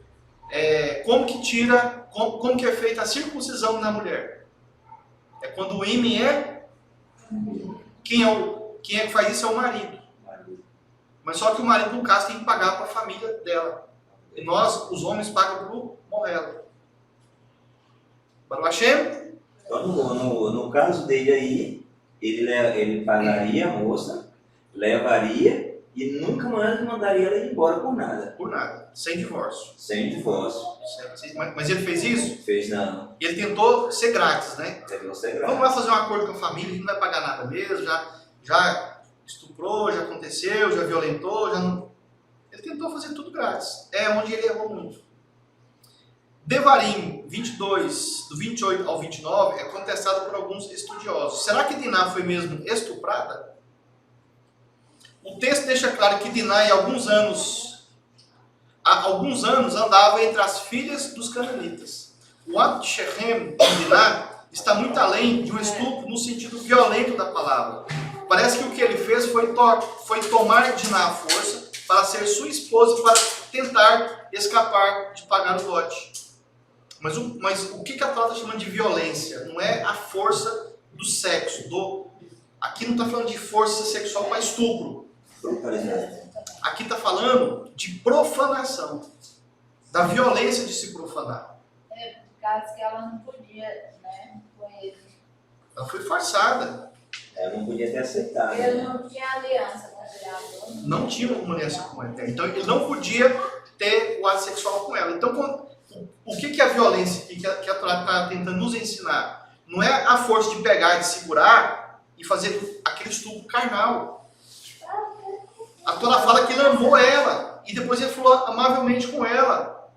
como que é feita a circuncisão na mulher? É quando o ímen quem é que faz isso é o marido. Mas só que o marido, no caso, tem que pagar para a família dela. E nós, os homens, pagam para o morrelo. Baruch Hashem? Então, no caso dele aí, ele pagaria a moça, levaria e nunca mais mandaria ela embora por nada. Por nada. Sem divórcio. Sem divórcio. Mas ele fez isso? Fez não. E ele tentou ser grátis, né? Deve ser Vamos lá fazer um acordo com a família, a gente não vai pagar nada mesmo, já estuprou, já aconteceu, já violentou, já não... Ele tentou fazer tudo grátis. É onde ele errou muito. Devarim 22, do 28 ao 29, é contestado por alguns estudiosos. Será que Diná foi mesmo estuprada? O texto deixa claro que Diná, há alguns anos, andava entre as filhas dos canaanitas. O ato de Shechem e Diná está muito além de um estupro no sentido violento da palavra. Parece que o que ele fez foi tomar Diná à força para ser sua esposa e para tentar escapar de pagar o dote. Mas o que a Torá está chamando de violência? Não é a força do sexo. Aqui não está falando de força sexual para estupro. Aqui está falando de profanação. Da violência de se profanar. Por causa que ela não podia, né, com ele. Ela foi forçada. Ela não podia ter aceitado. Ele Né? não tinha aliança com o criador. Não tinha uma aliança com ela. Então ele não podia ter o ato sexual com ela. Então o que é a violência que a Torá está tentando nos ensinar? Não é a força de pegar e de segurar e fazer aquele estupro carnal. A Torá fala que ele amou ela e depois ele falou amavelmente com ela.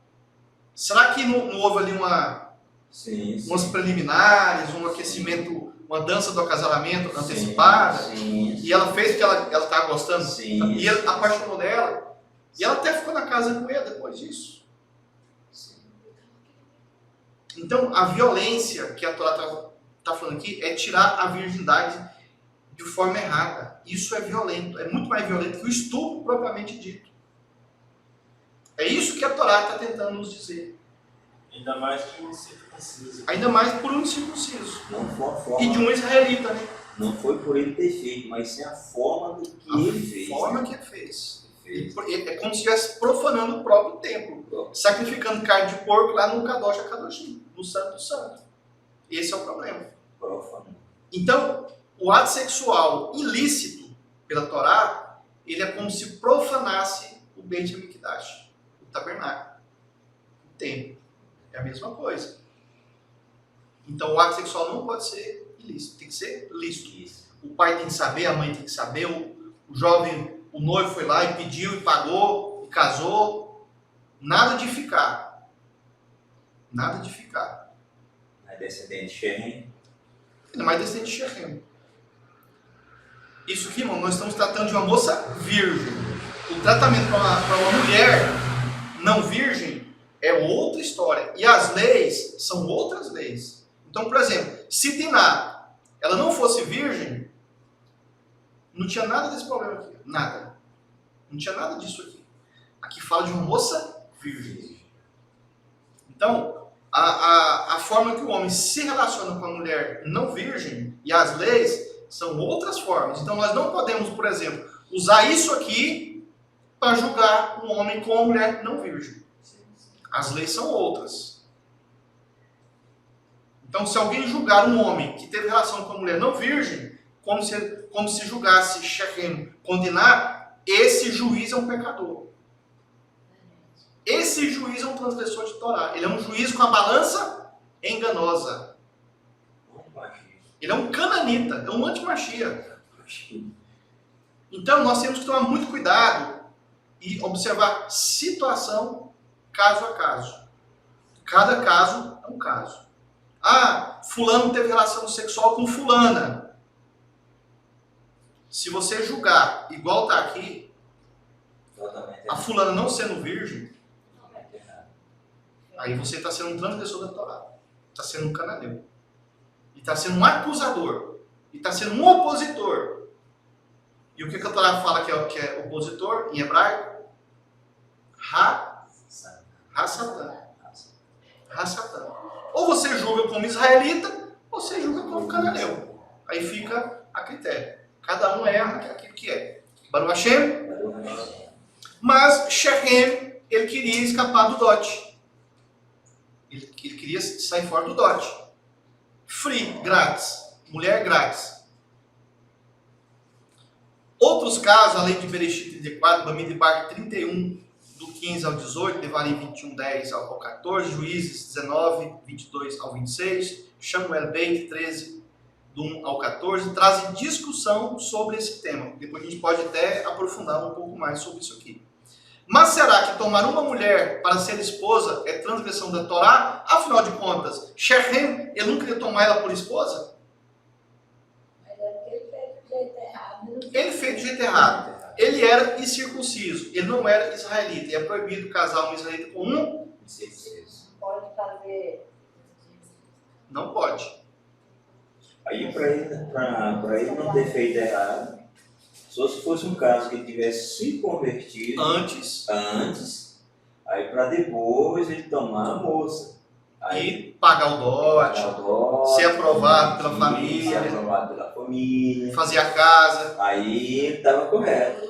Será que não houve ali umas preliminares, um aquecimento, uma dança do acasalamento antecipada? Sim. E ela fez porque ela estava gostando? Sim. E ele apaixonou dela? E ela até ficou na casa com ele depois disso. Então, a violência que a Torá está falando aqui é tirar a virgindade de forma errada. Isso é violento, é muito mais violento que o estupro propriamente dito. É isso que a Torá está tentando nos dizer. Ainda mais que um circunciso. Ainda mais por um incircunciso. Não foi a forma, E de um israelita, né? não foi por ele ter feito, mas sim a forma do que ele fez. A forma né? que ele fez. Ele fez. É como se estivesse profanando o próprio templo. Sacrificando carne de porco lá no Kadosh HaKadoshim, no Santo do Santo. Esse é o problema. Profano. Então, o ato sexual ilícito pela Torá, ele é como se profanasse o Beit HaMikdash, o tabernáculo, o templo. É a mesma coisa. Então, o ato sexual não pode ser ilícito, tem que ser lícito. Isso. O pai tem que saber, a mãe tem que saber, o jovem, o noivo foi lá e pediu e pagou e casou. Nada de ficar. Nada de ficar. É descendente de Shem. Ainda mais descendente de Shechem. Isso aqui, irmão, nós estamos tratando de uma moça virgem. O tratamento para uma mulher não virgem é outra história. E as leis são outras leis. Então, por exemplo, se Diná, ela não fosse virgem, não tinha nada desse problema aqui. Nada. Não tinha nada disso aqui. Aqui fala de uma moça virgem. Então, a forma que o homem se relaciona com a mulher não virgem e as leis são outras formas. Então, nós não podemos, por exemplo, usar isso aqui para julgar um homem com uma mulher não virgem. As leis são outras. Então, se alguém julgar um homem que teve relação com uma mulher não virgem, como se julgasse Shechem condenar, esse juiz é um pecador. Esse juiz é um transgressor de Torá. Ele é um juiz com a balança enganosa. Ele é um cananita, é um antimachia. Então, nós temos que tomar muito cuidado e observar situação caso a caso. Cada caso é um caso. Ah, fulano teve relação sexual com fulana. Se você julgar, igual está aqui, a fulana não sendo virgem, aí você está sendo um transgressor da Torá. Está sendo um cananeu. E está sendo um acusador. E está sendo um opositor. E o que a Torá fala que é opositor em hebraico? Ha-Satã. Ha-Satã. Ou você julga como israelita, ou você julga como cananeu. Aí fica a critério. Cada um erra aquilo que é. Baruch Hashem. Mas Shechem, ele queria escapar do dote. Ele queria sair fora do dote. Free, grátis. Mulher grátis. Outros casos, além de Bereshit 34, Bamidbar 31, do 15 ao 18, Devarim 21, 10 ao 14, Juízes 19, 22 ao 26, Shamuel Beit 13, do 1 ao 14, trazem discussão sobre esse tema. Depois a gente pode até aprofundar um pouco mais sobre isso aqui. Mas será que tomar uma mulher para ser esposa é transgressão da Torá? Afinal de contas, Shechem, ele não queria tomar ela por esposa? Mas é porque ele fez do jeito errado. Ele fez do jeito errado. Ele era incircunciso, ele não era israelita. E é proibido casar um israelita com um? Pode fazer. Não pode. Aí para ele não ter feito errado, só se fosse um caso que ele tivesse se convertido Antes. aí para depois ele tomar a moça. Aí E pagar o dote, ser aprovado pela ser família, aprovado pela família. fazer a casa. Aí ele estava correto.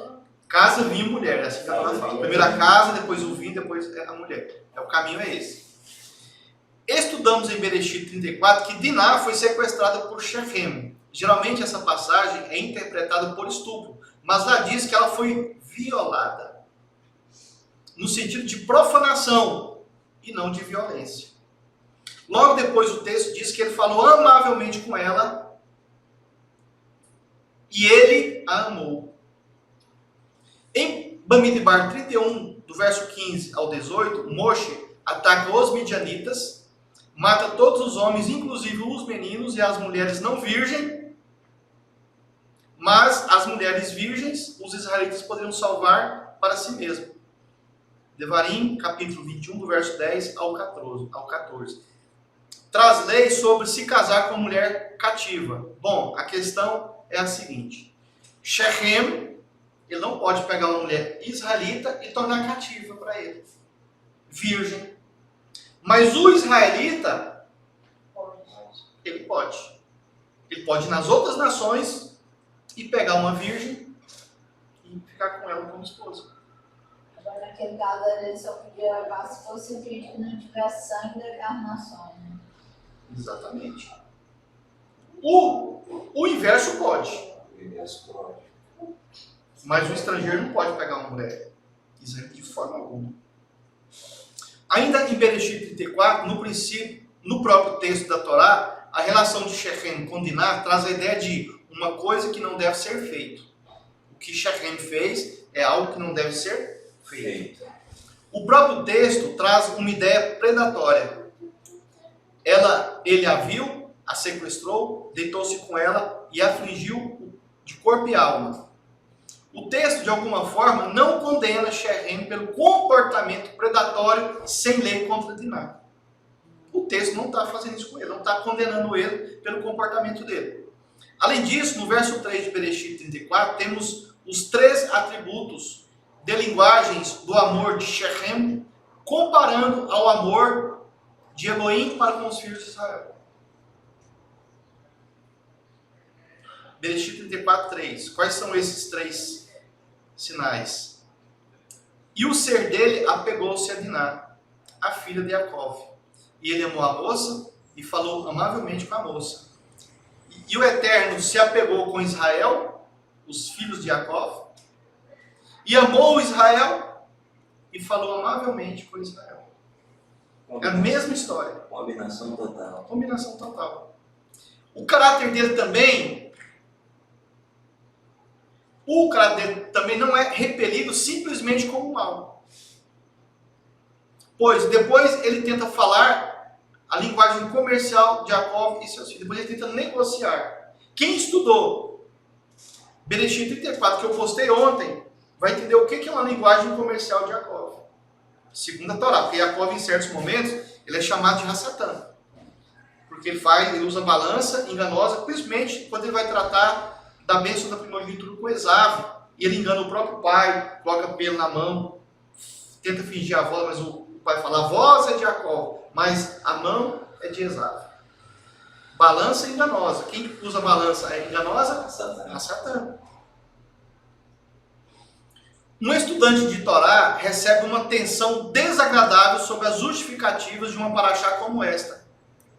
Casa, vinho, mulher. É assim que ela fala. Primeiro a casa, depois o vinho, depois a mulher. O caminho é esse. Estudamos em Bereshit 34 que Diná foi sequestrada por Shechem. Geralmente essa passagem é interpretada por estupro, mas lá diz que ela foi violada. No sentido de profanação e não de violência. Logo depois o texto diz que ele falou amavelmente com ela e ele a amou. Em Bamidbar 31, do verso 15 ao 18, Moshe ataca os midianitas, mata todos os homens, inclusive os meninos e as mulheres não virgens, mas as mulheres virgens, os israelitas poderiam salvar para si mesmos. Devarim, capítulo 21, do verso 10 ao 14. Traz lei sobre se casar com mulher cativa. Bom, a questão é a seguinte. Shechem, ele não pode pegar uma mulher israelita e tornar cativa para ele. Virgem. Mas o israelita, Pode. ele pode. Ele pode ir nas outras nações e pegar uma virgem e ficar com ela como esposa. Agora, naquele caso, ele só podia levar se fosse um filho que não tivesse sangue daquelas nações, né? Exatamente. O inverso pode. Mas o estrangeiro não pode pegar uma mulher. Isso de forma alguma. Ainda em Bereshit 34, no princípio, no próprio texto da Torá, a relação de Shechem com Diná traz a ideia de uma coisa que não deve ser feito. O que Shechem fez é algo que não deve ser feito. O próprio texto traz uma ideia predatória. Ele a viu, a sequestrou, deitou-se com ela e a afligiu de corpo e alma. O texto, de alguma forma, não condena Shechem pelo comportamento predatório sem lei contra Diná. O texto não está fazendo isso com ele, não está condenando ele pelo comportamento dele. Além disso, no verso 3 de Bereshit 34, temos os 3 atributos de linguagens do amor de Shechem, comparando ao amor de Elohim para com os filhos de Israel. Bereshit 34, 3. Quais são esses 3 sinais? E o ser dele apegou-se a Diná, a filha de Jacó. E ele amou a moça e falou amavelmente com a moça. E o Eterno se apegou com Israel, os filhos de Jacó, e amou Israel e falou amavelmente com Israel. É a mesma história. Combinação total. Combinação total. O caráter dele também não é repelido simplesmente como mal. Pois depois ele tenta falar a linguagem comercial de Jacó e seus filhos. Depois ele tenta negociar. Quem estudou Bereshit 34, que eu postei ontem, vai entender o que é uma linguagem comercial de Jacó. Segundo a Torá, porque Jacó, em certos momentos, ele é chamado de Hassatã. Porque ele usa balança enganosa, principalmente quando ele vai tratar da bênção da primogenitura com Esav. E ele engana o próprio pai, coloca pelo na mão, tenta fingir a voz, mas o pai fala, a voz é de Jacó, mas a mão é de Esav. Balança enganosa. Quem usa balança é enganosa? Hassatã. Um estudante de Torá recebe uma tensão desagradável sobre as justificativas de uma paraxá como esta.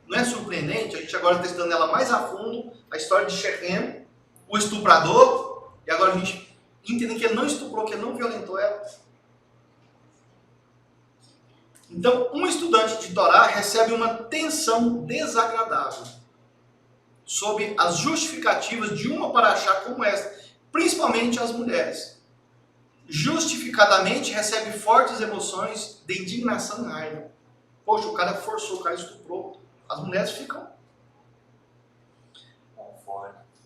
Não é surpreendente? A gente agora está estudando ela mais a fundo, a história de Shechem, o estuprador, e agora a gente entende que ele não estuprou, que ele não violentou ela. Então, um estudante de Torá recebe uma tensão desagradável sobre as justificativas de uma paraxá como esta, principalmente as mulheres. Justificadamente recebe fortes emoções de indignação e raiva. Poxa, o cara forçou, o cara estuprou. As mulheres ficam.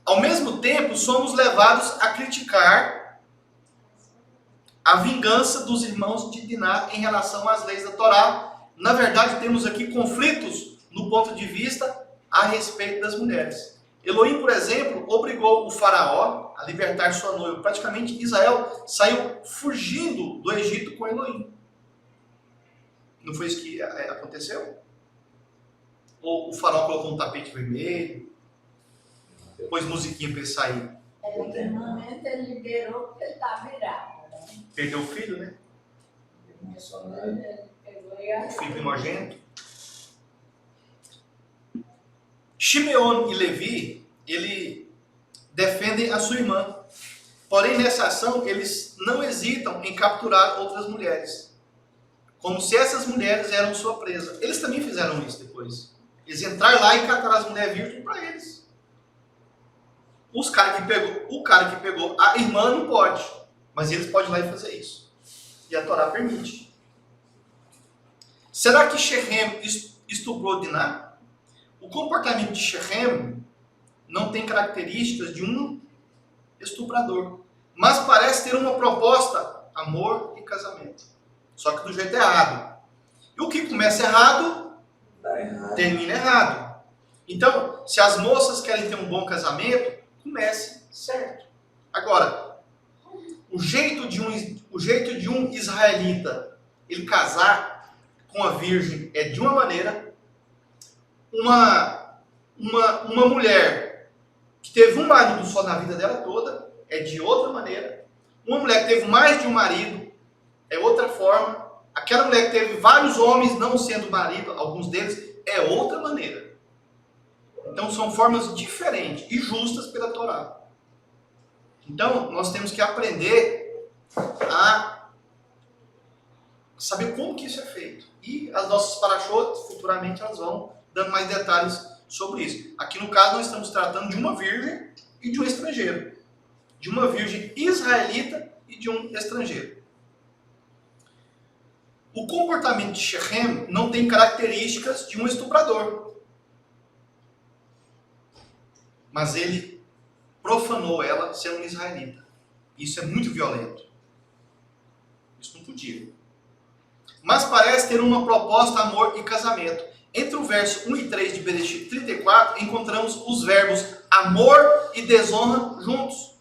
Ao mesmo tempo, somos levados a criticar a vingança dos irmãos de Diná em relação às leis da Torá. Na verdade, temos aqui conflitos no ponto de vista a respeito das mulheres. Elohim, por exemplo, obrigou o faraó a libertar sua noiva. Praticamente Israel saiu fugindo do Egito com Elohim. Não foi isso que aconteceu? Ou o faraó colocou um tapete vermelho, pôs musiquinha para ele sair? Naquele momento ele liberou porque ele estava virado. Perdeu o filho, né? Ele pegou e O filho primogênito. Shimeon e Levi, ele defendem a sua irmã. Porém, nessa ação, eles não hesitam em capturar outras mulheres. Como se essas mulheres eram sua presa. Eles também fizeram isso depois. Eles entraram lá e cataram as mulheres virgens para eles. O cara que pegou a irmã não pode. Mas eles podem ir lá e fazer isso. E a Torá permite. Será que Shechem estuprou Diná? O comportamento de Shechem não tem características de um estuprador, mas parece ter uma proposta, amor e casamento. Só que do jeito errado. E o que começa errado, termina errado. Então, se as moças querem ter um bom casamento, comece certo. Agora, o jeito de um israelita ele casar com a virgem é de uma maneira, uma mulher que teve um marido só na vida dela toda é de outra maneira, uma mulher que teve mais de um marido é outra forma, aquela mulher que teve vários homens não sendo marido, alguns deles, é outra maneira. Então são formas diferentes e justas pela Torá. Então nós temos que aprender a saber como que isso é feito. E as nossas parashot, futuramente, elas vão dando mais detalhes sobre isso. Aqui no caso nós estamos tratando de uma virgem e de um estrangeiro. De uma virgem israelita e de um estrangeiro. O comportamento de Shechem não tem características de um estuprador. Mas ele profanou ela sendo um israelita. Isso é muito violento. Isso não podia. Mas parece ter uma proposta amor e casamento. Entre o verso 1 e 3 de Bereshit 34, encontramos os verbos amor e desonra juntos.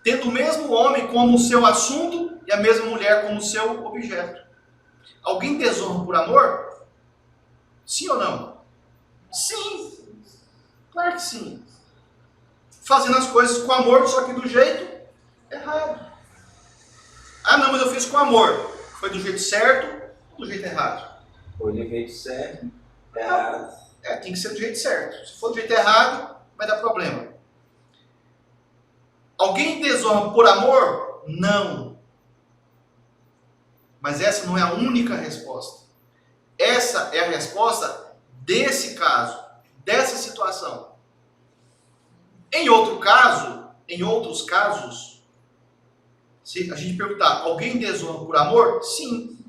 Tendo o mesmo homem como seu assunto e a mesma mulher como seu objeto. Alguém desonra por amor? Sim ou não? Sim. Claro que sim. Fazendo as coisas com amor, só que do jeito errado. Ah não, mas eu fiz com amor. Foi do jeito certo ou do jeito errado? Foi do jeito certo, errado. Tem que ser do jeito certo. Se for do jeito errado, vai dar problema. Alguém desonra por amor? Não. Mas essa não é a única resposta. Essa é a resposta desse caso, dessa situação. Em outros casos, se a gente perguntar, alguém desonra por amor? Sim.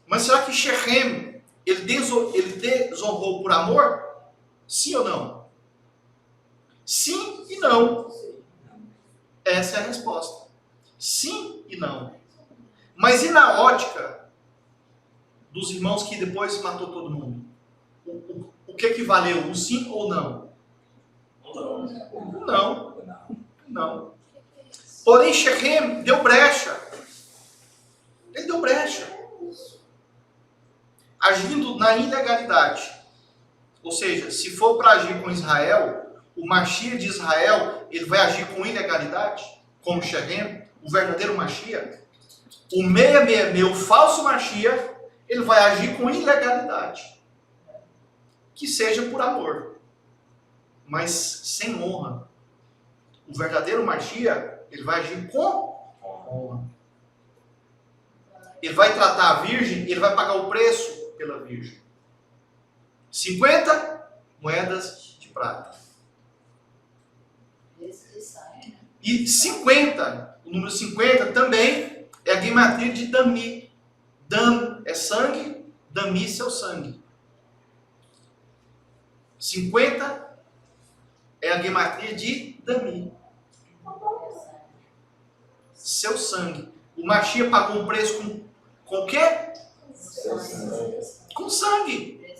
Mas será que Shechem, ele desonrou por amor? Sim ou não? Sim e não. Essa é a resposta. Sim e não. Mas e na ótica dos irmãos que depois matou todo mundo? O que valeu? O sim ou não? Não. Porém, Shechem deu brecha. Ele deu brecha. Agindo na ilegalidade. Ou seja, se for para agir com Israel, o Mashiach de Israel, ele vai agir com ilegalidade, como Shechem, o verdadeiro Mashiach. O 666, o falso Mashiach, ele vai agir com ilegalidade. Que seja por amor, mas sem honra. O verdadeiro Mashiach, ele vai agir com honra. Ele vai tratar a virgem, ele vai pagar o preço pela virgem. 50 moedas de prata. E 50, o número 50 também é a gematria de Dami. Dam é sangue, Dami seu sangue. 50 é a gematria de Dami. Seu sangue. O Mashiach pagou um preço com o quê? Com sangue.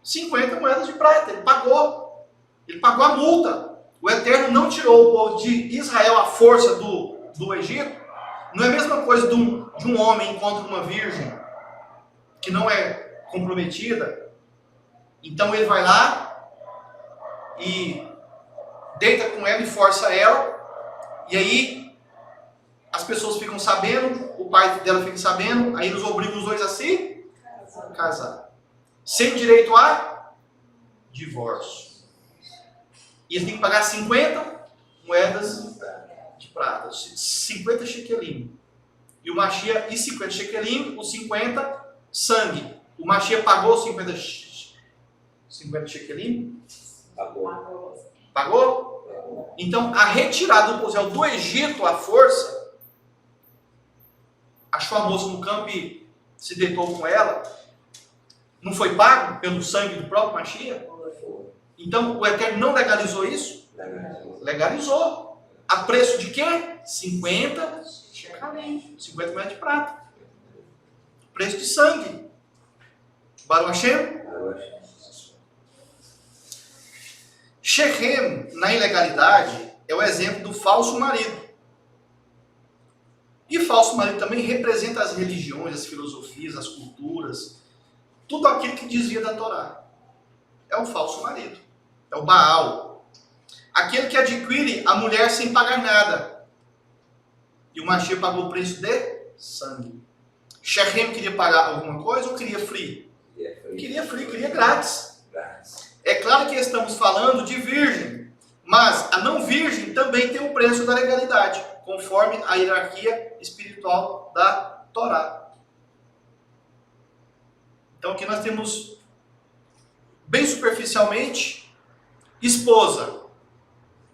50 moedas de prata. Ele pagou. Ele pagou a multa. O Eterno não tirou o povo de Israel à força do Egito. Não é a mesma coisa de um homem encontra uma virgem que não é comprometida. Então ele vai lá e deita com ela e força ela. E aí as pessoas ficam sabendo, o pai dela fica sabendo, aí eles obrigam os dois a se casar. Sem direito a divórcio. E eles têm que pagar 50 moedas de prata, 50 shekelim. E o Mashiach, e 50 shekelim, os 50 sangue. O Mashiach pagou 50 shekelim? Pagou? Então, a retirada do povo do Egito à força, achou a moça no campo e se deitou com ela, não foi pago pelo sangue do próprio Mashiach? Então, o Eterno não legalizou isso? Legalizou. A preço de quê? 50 shekelim, 50 moedas de prata. Preço de sangue. Baruch Hashem? Shechem, na ilegalidade, é o exemplo do falso marido. E falso marido também representa as religiões, as filosofias, as culturas, tudo aquilo que desvia da Torá. É o falso marido, é o Baal. Aquele que adquire a mulher sem pagar nada. E o Mashiach pagou o preço de sangue. Shechem queria pagar alguma coisa ou queria free? Queria free, queria grátis. É claro que estamos falando de virgem, mas a não virgem também tem o preço da legalidade, conforme a hierarquia espiritual da Torá. Então aqui nós temos, bem superficialmente, esposa,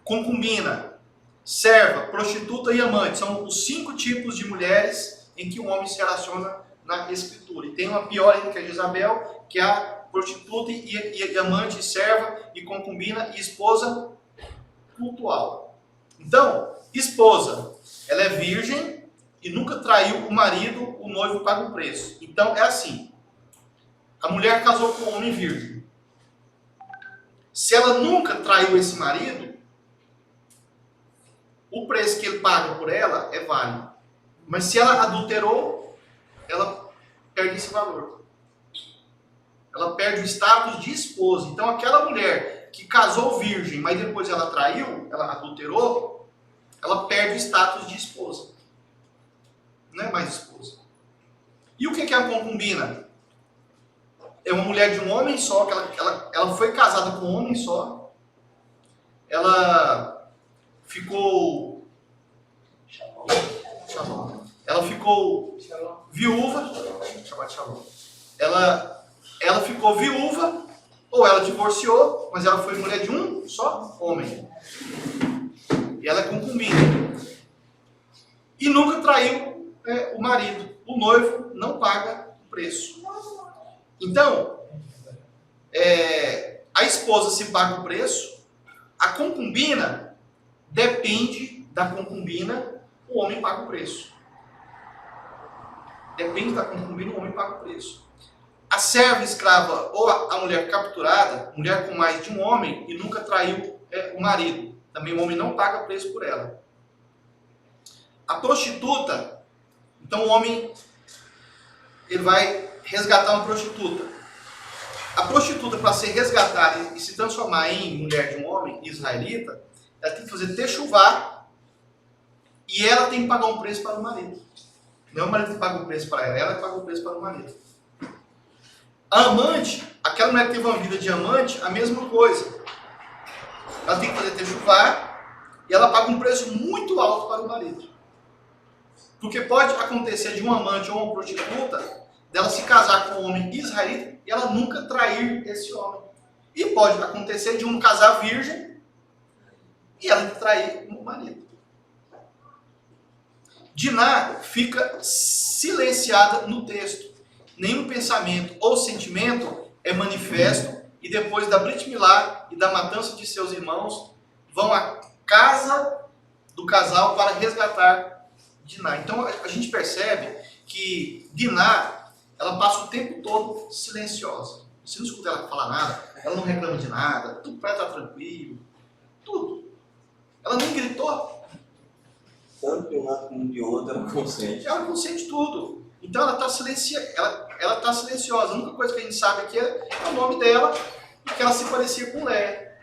concubina, serva, prostituta e amante. São os 5 tipos de mulheres em que o homem se relaciona na Escritura. E tem uma pior ainda, que é Jezabel, que é a prostituta e amante, serva e concubina e esposa cultual. Então, esposa, ela é virgem e nunca traiu o marido, o noivo paga o preço. Então, é assim. A mulher casou com um homem virgem. Se ela nunca traiu esse marido, o preço que ele paga por ela é válido. Mas se ela adulterou, ela perde esse valor. Ela perde o status de esposa. Então, aquela mulher que casou virgem, mas depois ela traiu, ela adulterou, ela perde o status de esposa. Não é mais esposa. E o que é a concubina? É uma mulher de um homem só, que ela foi casada com um homem só. Ela ficou... Ela ficou viúva. Ela ficou viúva, ou ela divorciou, mas ela foi mulher de um só homem. E ela é concubina. E nunca traiu o marido. O noivo não paga o preço. Então, a esposa se paga o preço, a concubina depende da concubina, o homem paga o preço. Depende da concubina, o homem paga o preço. A serva escrava ou a mulher capturada, mulher com mais de um homem e nunca traiu o marido. Também o homem não paga preço por ela. A prostituta, então o homem ele vai resgatar uma prostituta. A prostituta, para ser resgatada e se transformar em mulher de um homem israelita, ela tem que fazer techuvá e ela tem que pagar um preço para o marido. Não é o marido que paga o preço para ela que paga o preço para o marido. A amante, aquela mulher que teve uma vida de amante, a mesma coisa. Ela tem que fazer techuvá e ela paga um preço muito alto para o marido. Porque pode acontecer de um amante ou uma prostituta dela se casar com um homem israelita e ela nunca trair esse homem. E pode acontecer de um casar virgem e ela trair o marido. Diná fica silenciada no texto. Nenhum pensamento ou sentimento é manifesto e depois da Brit Milá e da matança de seus irmãos vão à casa do casal para resgatar Diná. Então a gente percebe que Diná, ela passa o tempo todo silenciosa. Você não escuta ela falar nada, ela não reclama de nada, tudo para ela estar tranquilo, tudo. Ela nem gritou. Tanto de um lado como de outro, ela consente. Ela consente tudo. Então ela está silenciosa. A única coisa que a gente sabe aqui é o nome dela e que ela se parecia com Léa.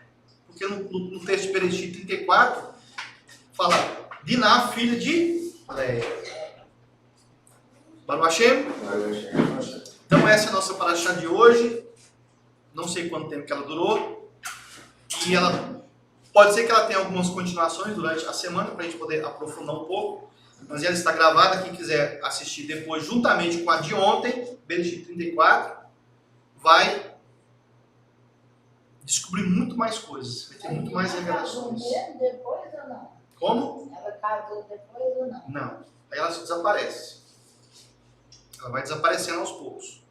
Porque no texto de Bereshit 34 fala Diná, filha de Léa. Baruch Hashem? Então essa é a nossa paraxá de hoje. Não sei quanto tempo que ela durou. E ela pode ser que ela tenha algumas continuações durante a semana para a gente poder aprofundar um pouco. Mas ela está gravada, quem quiser assistir depois, juntamente com a de ontem, Bereshit 34, vai descobrir muito mais coisas, vai ter muito mais revelações. Ela casou mesmo depois ou não? Como? Ela casou depois ou não? Não. Aí ela desaparece. Ela vai desaparecendo aos poucos.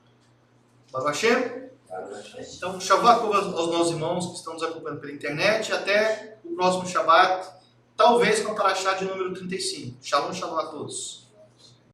Baruch Hashem? Então, Shabbat aos nossos irmãos que estão nos acompanhando pela internet. Até o próximo Shabbat. Talvez com a paraxá de número 35. Shalom, shalom a todos.